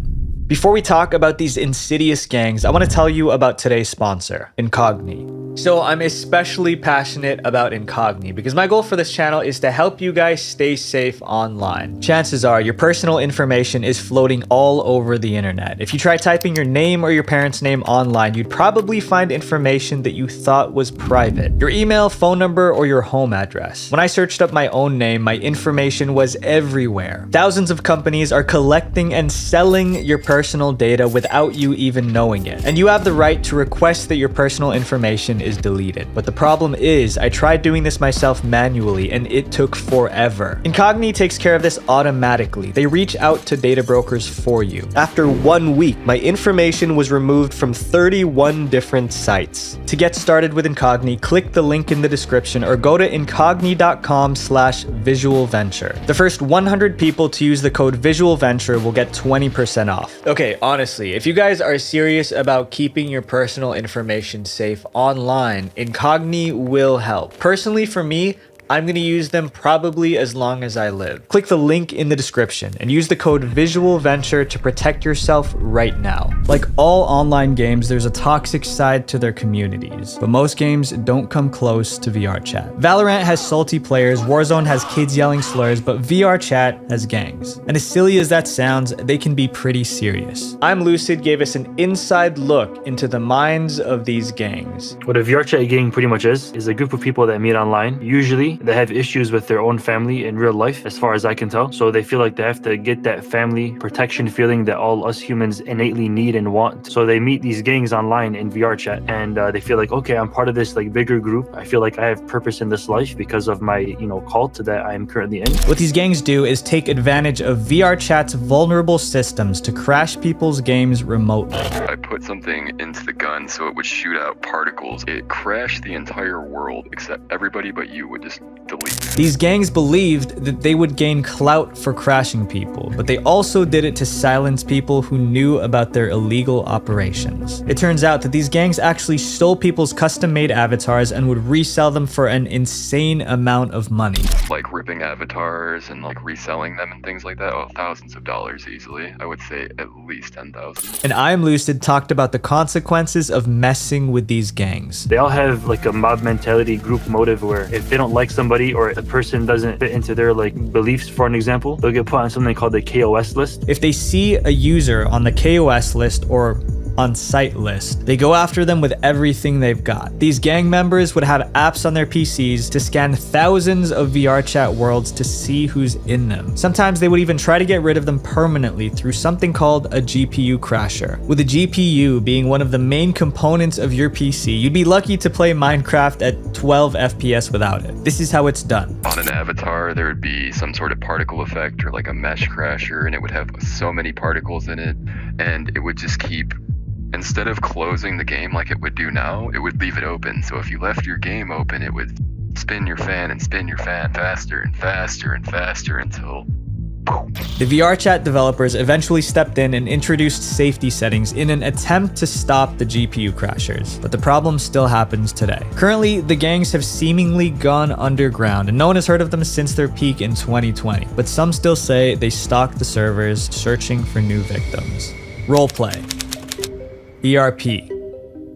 Before we talk about these insidious gangs, I want to tell you about today's sponsor, Incogni. So I'm especially passionate about Incogni because my goal for this channel is to help you guys stay safe online. Chances are your personal information is floating all over the internet. If you try typing your name or your parents' name online, you'd probably find information that you thought was private. Your email, phone number, or your home address. When I searched up my own name, my information was everywhere. Thousands of companies are collecting and selling your personal data without you even knowing it. And you have the right to request that your personal information is deleted. But the problem is, I tried doing this myself manually and it took forever. Incogni takes care of this automatically. They reach out to data brokers for you. After 1 week, my information was removed from 31 different sites. To get started with Incogni, click the link in the description or go to incogni.com/visualventure. The first 100 people to use the code visualventure will get 20% off. Okay, honestly, if you guys are serious about keeping your personal information safe online, Incogni will help. Personally, for me, I'm going to use them probably as long as I live. Click the link in the description and use the code VisualVenture to protect yourself right now. Like all online games, there's a toxic side to their communities, but most games don't come close to VR chat. Valorant has salty players, Warzone has kids yelling slurs, but VR chat has gangs. And as silly as that sounds, they can be pretty serious. I'm Lucid gave us an inside look into the minds of these gangs. What a VR chat gang pretty much is a group of people that meet online. Usually, they have issues with their own family in real life, as far as I can tell. So they feel like they have to get that family protection feeling that all us humans innately need and want. So they meet these gangs online in VR chat, and they feel like, okay, I'm part of this like bigger group. I feel like I have purpose in this life because of my, cult that I am currently in. What these gangs do is take advantage of VR chat's vulnerable systems to crash people's games remotely. I put something into the gun so it would shoot out particles. It crashed the entire world except everybody but you would just delete. These gangs believed that they would gain clout for crashing people, but they also did it to silence people who knew about their illegal operations. It turns out that these gangs actually stole people's custom-made avatars and would resell them for an insane amount of money. Like ripping avatars and like reselling them and things like that. Oh, thousands of dollars easily. I would say at least 10,000. And I Am Lucid talked about the consequences of messing with these gangs. They all have like a mob mentality, group motive, where if they don't like somebody or the person doesn't fit into their like beliefs, for an example, they'll get put on something called the KOS list. If they see a user on the KOS list or on site list, they go after them with everything they've got. These gang members would have apps on their PCs to scan thousands of VR chat worlds to see who's in them. Sometimes they would even try to get rid of them permanently through something called a GPU crasher. With a GPU being one of the main components of your PC, you'd be lucky to play Minecraft at 12 FPS without it. This is how it's done. On an avatar, there would be some sort of particle effect or like a mesh crasher, and it would have so many particles in it, and it would just keep, instead of closing the game like it would do now, it would leave it open. So if you left your game open, it would spin your fan and spin your fan faster and faster and faster until The VRChat developers eventually stepped in and introduced safety settings in an attempt to stop the GPU crashers, but the problem still happens today. Currently, the gangs have seemingly gone underground, and no one has heard of them since their peak in 2020, but some still say they stalk the servers searching for new victims. Roleplay. ERP.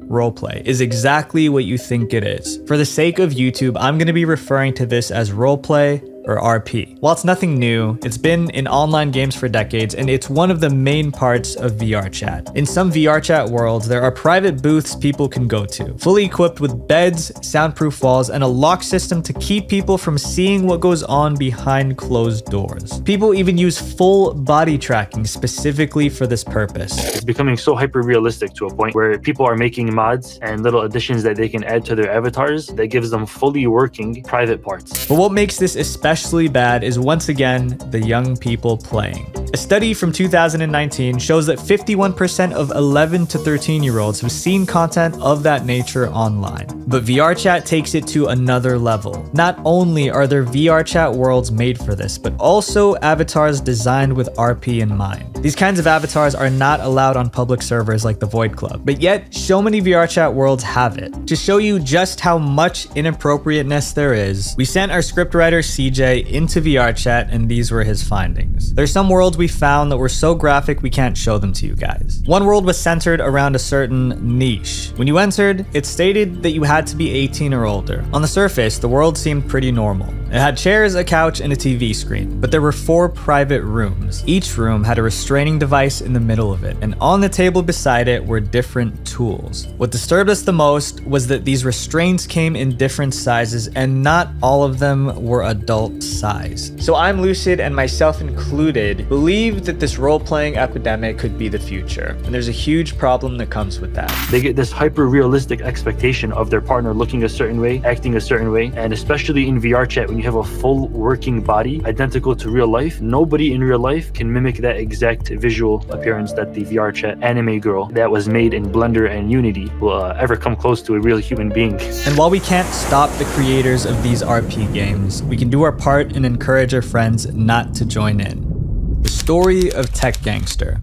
Roleplay is exactly what you think it is. For the sake of YouTube, I'm going to be referring to this as roleplay or RP. While it's nothing new, it's been in online games for decades, and it's one of the main parts of VRChat. In some VRChat worlds, there are private booths people can go to, fully equipped with beds, soundproof walls, and a lock system to keep people from seeing what goes on behind closed doors. People even use full body tracking specifically for this purpose. It's becoming so hyper-realistic to a point where people are making mods and little additions that they can add to their avatars that gives them fully working private parts. But what makes this especially bad is once again the young people playing. A study from 2019 shows that 51% of 11 to 13-year-olds have seen content of that nature online. But VRChat takes it to another level. Not only are there VRChat worlds made for this, but also avatars designed with RP in mind. These kinds of avatars are not allowed on public servers like the Void Club, but yet so many VRChat worlds have it. To show you just how much inappropriateness there is, we sent our scriptwriter CJ into VRChat, and these were his findings. There's some worlds we found that were so graphic we can't show them to you guys. One world was centered around a certain niche. When you entered, it stated that you had to be 18 or older. On the surface, the world seemed pretty normal. It had chairs, a couch, and a TV screen, but there were 4 private rooms. Each room had a restraining device in the middle of it, and on the table beside it were different tools. What disturbed us the most was that these restraints came in different sizes, and not all of them were adult size. So I'm lucid, and myself included, believe that this role-playing epidemic could be the future, and there's a huge problem that comes with that. They get this hyper-realistic expectation of their partner looking a certain way, acting a certain way, and especially in VRChat, when you have a full working body identical to real life, nobody in real life can mimic that exact visual appearance that the VRChat anime girl that was made in Blender and Unity will ever come close to a real human being. And while we can't stop the creators of these RP games, we can do our part and encourage our friends not to join in. The story of Tech Gangster.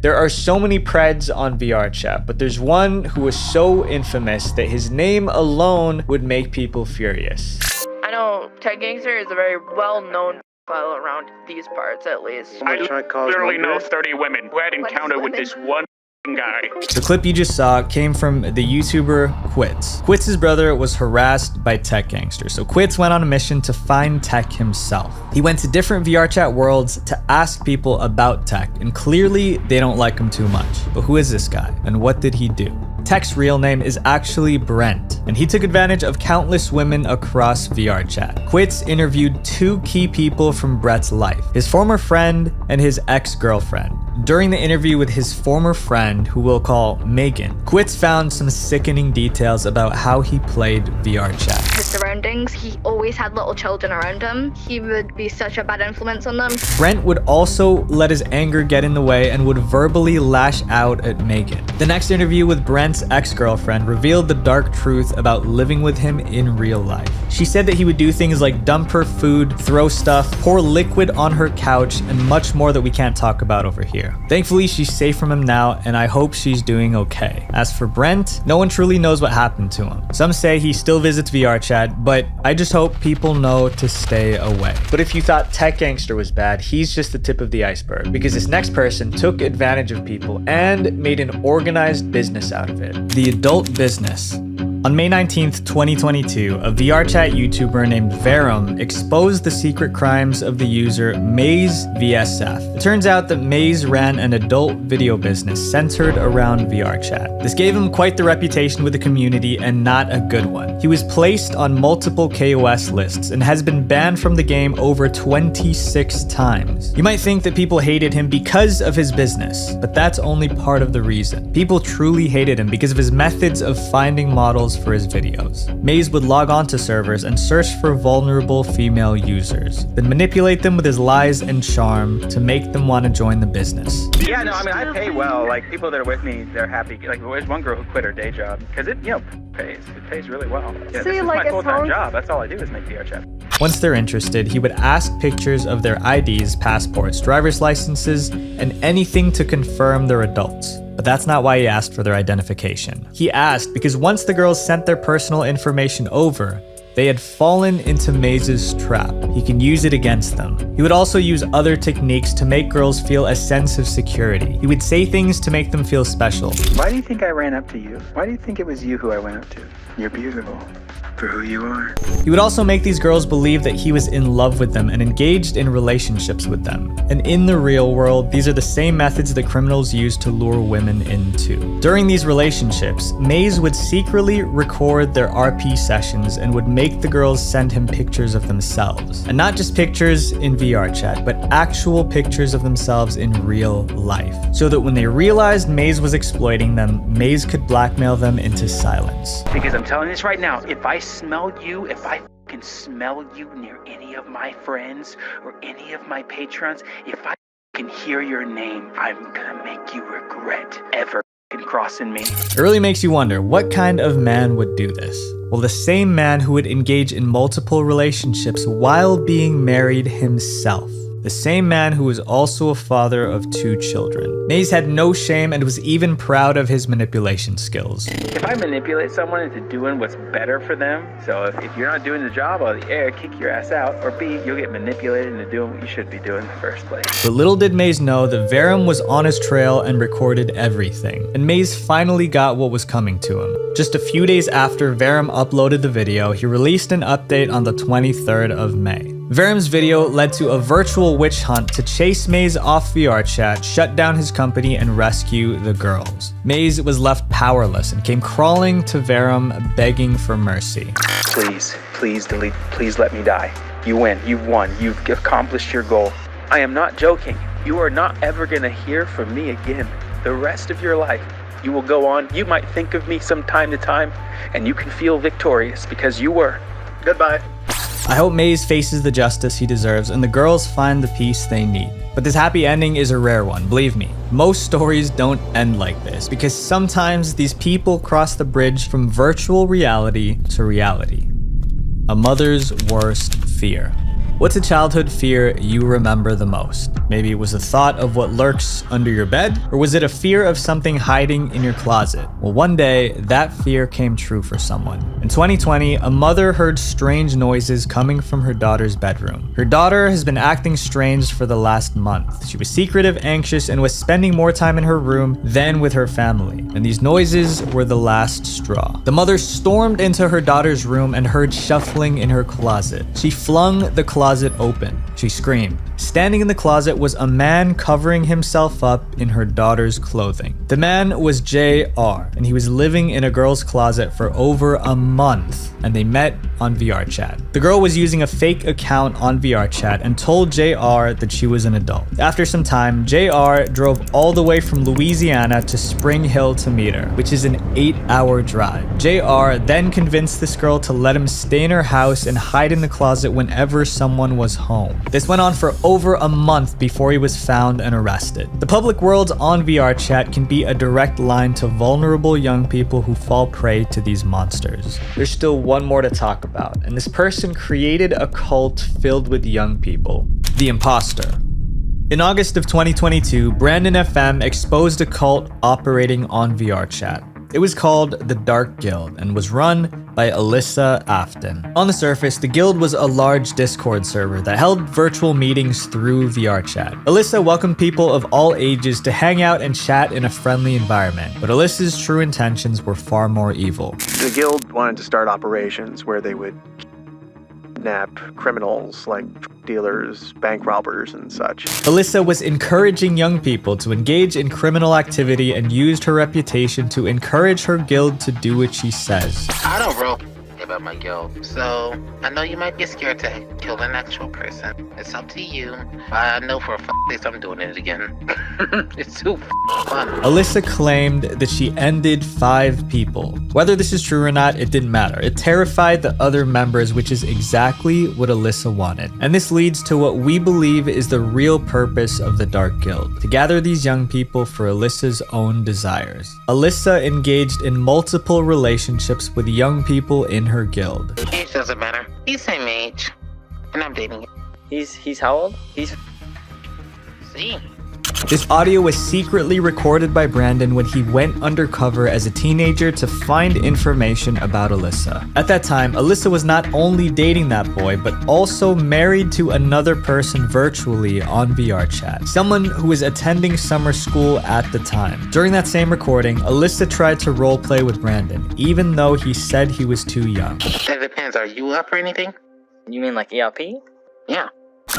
There are so many preds on VRChat, but there's one who was so infamous that his name alone would make people furious. I know Tech Gangster is a very well-known profile around these parts, at least. I literally know 30 women who had encounter with this one guy. The clip you just saw came from the YouTuber Quits. Quits' brother was harassed by Tech Gangster, so Quits went on a mission to find Tech himself. He went to different VRChat worlds to ask people about Tech, and clearly they don't like him too much. But who is this guy, and what did he do? Tech's real name is actually Brent, and he took advantage of countless women across VRChat. Quits interviewed 2 key people from Brett's life, his former friend and his ex-girlfriend. During the interview with his former friend, who we'll call Megan, Quits found some sickening details about how he played VRChat. His surroundings, he always had little children around him. He would be such a bad influence on them. Brent would also let his anger get in the way and would verbally lash out at Megan. The next interview with Brent's ex-girlfriend revealed the dark truth about living with him in real life. She said that he would do things like dump her food, throw stuff, pour liquid on her couch, and much more that we can't talk about over here. Thankfully, she's safe from him now, and I hope she's doing okay. As for Brent, no one truly knows what happened to him. Some say he still visits VRChat, but I just hope people know to stay away. But if you thought Tech Gangster was bad, he's just the tip of the iceberg, because this next person took advantage of people and made an organized business out of it. The adult business. On May 19th, 2022, a VRChat YouTuber named Verum exposed the secret crimes of the user Maze VSF. It turns out that Maze ran an adult video business centered around VRChat. This gave him quite the reputation with the community, and not a good one. He was placed on multiple KOS lists and has been banned from the game over 26 times. You might think that people hated him because of his business, but that's only part of the reason. People truly hated him because of his methods of finding models for his videos. Maze would log on to servers and search for vulnerable female users, then manipulate them with his lies and charm to make them want to join the business. Yeah, no, I mean, I pay well. Like, people that are with me, they're happy. Like, there's one girl who quit her day job because it, pays. It pays really well. Yeah, this is my full-time job. That's all I do is make VRChat. Once they're interested, he would ask pictures of their IDs, passports, driver's licenses, and anything to confirm they're adults. But that's not why he asked for their identification. He asked because once the girls sent their personal information over, they had fallen into Maze's trap. He can use it against them. He would also use other techniques to make girls feel a sense of security. He would say things to make them feel special. Why do you think I ran up to you? Why do you think it was you who I went up to? You're beautiful for who you are. He would also make these girls believe that he was in love with them and engaged in relationships with them. And in the real world, these are the same methods that criminals use to lure women into. During these relationships, Maze would secretly record their RP sessions and would make the girls send him pictures of themselves. And not just pictures in VR chat, but actual pictures of themselves in real life. So that when they realized Maze was exploiting them, Maze could blackmail them into silence. Because I'm telling you this right now, if I smell you, if I can smell you near any of my friends or any of my patrons, if I can hear your name, I'm gonna make you regret ever crossing me. It really makes you wonder, what kind of man would do this? Well, the same man who would engage in multiple relationships while being married himself. The same man who was also a father of 2 children. Maze had no shame and was even proud of his manipulation skills. If I manipulate someone into doing what's better for them, so if you're not doing the job, I'll A, kick your ass out, or B, you'll get manipulated into doing what you should be doing in the first place. But little did Maze know that Verum was on his trail and recorded everything. And Maze finally got what was coming to him. Just a few days after Verum uploaded the video, he released an update on the 23rd of May. Verum's video led to a virtual witch hunt to chase Maze off VR chat, shut down his company, and rescue the girls. Maze was left powerless and came crawling to Verum begging for mercy. Please, please delete, please let me die. You win, you've won, you've accomplished your goal. I am not joking. You are not ever gonna hear from me again. The rest of your life, you will go on. You might think of me from time to time, and you can feel victorious because you were. Goodbye. I hope Maze faces the justice he deserves and the girls find the peace they need. But this happy ending is a rare one, believe me. Most stories don't end like this because sometimes these people cross the bridge from virtual reality to reality. A mother's worst fear. What's a childhood fear you remember the most? Maybe it was the thought of what lurks under your bed, or was it a fear of something hiding in your closet? Well, one day, that fear came true for someone. In 2020, a mother heard strange noises coming from her daughter's bedroom. Her daughter has been acting strange for the last month. She was secretive, anxious, and was spending more time in her room than with her family. And these noises were the last straw. The mother stormed into her daughter's room and heard shuffling in her closet. She flung the closet open. She screamed. Standing in the closet was a man covering himself up in her daughter's clothing. The man was JR, and he was living in a girl's closet for over a month, and they met on VR chat. The girl was using a fake account on VR chat and told JR that she was an adult. After some time, JR drove all the way from Louisiana to Spring Hill to meet her, which is an 8-hour drive. JR then convinced this girl to let him stay in her house and hide in the closet whenever someone was home. This went on for over a month before he was found and arrested. The public worlds on VR chat can be a direct line to vulnerable young people who fall prey to these monsters. There's still one more to talk about, and this person created a cult filled with young people. The Imposter. In August of 2022, Brandon FM exposed a cult operating on VR chat. It was called the Dark Guild and was run by Alyssa Afton. On the surface, the guild was a large Discord server that held virtual meetings through VR chat. Alyssa welcomed people of all ages to hang out and chat in a friendly environment, but Alyssa's true intentions were far more evil. The guild wanted to start operations where they would kidnap criminals like dealers, bank robbers, and such. Alyssa was encouraging young people to engage in criminal activity and used her reputation to encourage her guild to do what she says. I don't roll about my guild, so I know you might be scared to kill an actual person. It's up to you. I know for a fact I'm doing it again. It's too fun. Alyssa claimed that she ended 5 people. Whether this is true or not, it didn't matter. It terrified the other members, which is exactly what Alyssa wanted. And this leads to what we believe is the real purpose of the Dark Guild, to gather these young people for Alyssa's own desires. Alyssa engaged in multiple relationships with young people in her guild. Age doesn't matter. He's same age. And I'm dating him. He's how old? He's... See? This audio was secretly recorded by Brandon when he went undercover as a teenager to find information about Alyssa. At that time, Alyssa was not only dating that boy, but also married to another person virtually on VR chat, someone who was attending summer school at the time. During that same recording, Alyssa tried to roleplay with Brandon, even though he said he was too young. That depends. Are you up for anything? You mean like ERP? Yeah.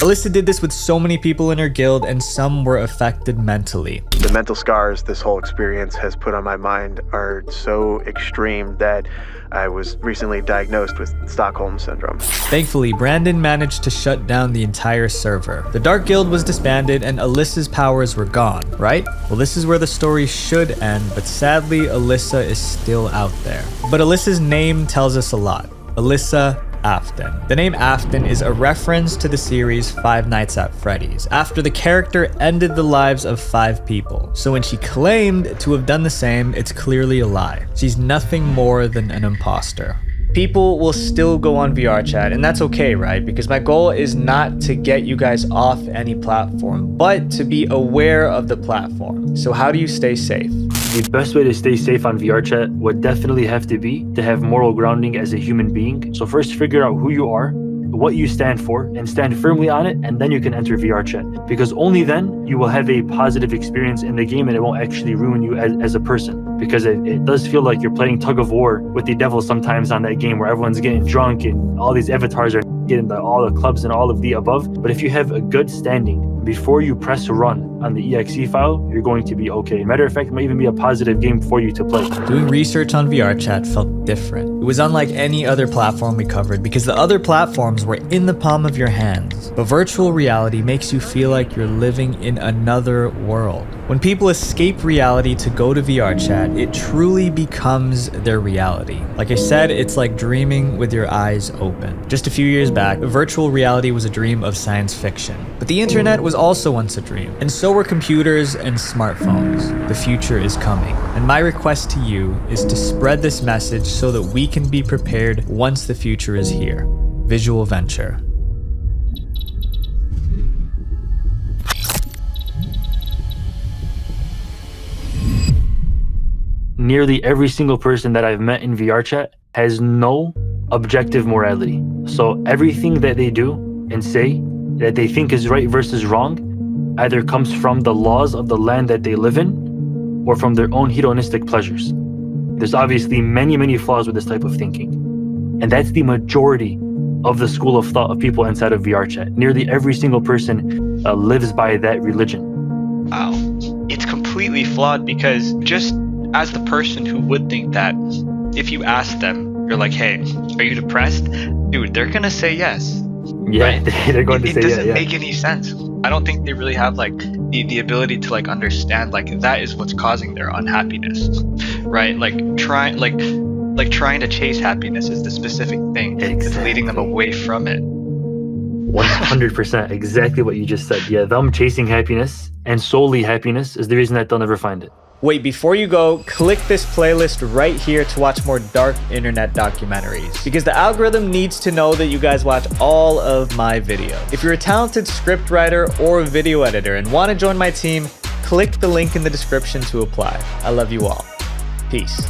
Alyssa did this with so many people in her guild, and some were affected mentally. The mental scars this whole experience has put on my mind are so extreme that I was recently diagnosed with Stockholm Syndrome. Thankfully, Brandon managed to shut down the entire server. The Dark Guild was disbanded and Alyssa's powers were gone, right? Well, this is where the story should end, but sadly, Alyssa is still out there. But Alyssa's name tells us a lot. Alyssa Afton. The name Afton is a reference to the series Five Nights at Freddy's, after the character ended the lives of 5 people. So when she claimed to have done the same, it's clearly a lie. She's nothing more than an imposter. People will still go on VR chat, and that's okay, right? Because my goal is not to get you guys off any platform, but to be aware of the platform. So how do you stay safe? The best way to stay safe on VR chat would definitely have to be to have moral grounding as a human being. So first figure out who you are, what you stand for, and stand firmly on it, and then you can enter VR chat. Because only then you will have a positive experience in the game and it won't actually ruin you as a person. Because it does feel like you're playing tug of war with the devil sometimes on that game, where everyone's getting drunk and all these avatars are getting all the clubs and all of the above. But if you have a good standing, before you press run on the exe file, you're going to be okay. Matter of fact, it might even be a positive game for you to play. Doing research on VR chat felt different. It was unlike any other platform we covered because the other platforms were in the palm of your hands. But virtual reality makes you feel like you're living in another world. When people escape reality to go to VR chat, it truly becomes their reality. Like I said, it's like dreaming with your eyes open. Just a few years back, virtual reality was a dream of science fiction. But the internet was also once a dream, and so were computers and smartphones. The future is coming, and my request to you is to spread this message so that we can be prepared once the future is here. Visual Venture. Nearly every single person that I've met in VR chat has no objective morality. So everything that they do and say that they think is right versus wrong either comes from the laws of the land that they live in or from their own hedonistic pleasures. There's obviously many flaws with this type of thinking. And that's the majority of the school of thought of people inside of VR chat. Nearly every single person lives by that religion. Wow. It's completely flawed because just as the person who would think that, if you ask them, you're like, hey, are you depressed? Dude, they're gonna say yes. Yeah, right? They're going to say it doesn't yeah. make any sense. I don't think they really have like the ability to like understand like that is what's causing their unhappiness, right? Like trying to chase happiness is the specific thing that's leading them away from it. 100%, exactly what you just said. Yeah, them chasing happiness and solely happiness is the reason that they'll never find it. Wait, before you go, click this playlist right here to watch more dark internet documentaries, because the algorithm needs to know that you guys watch all of my videos. If you're a talented scriptwriter or a video editor and want to join my team, click the link in the description to apply. I love you all. Peace.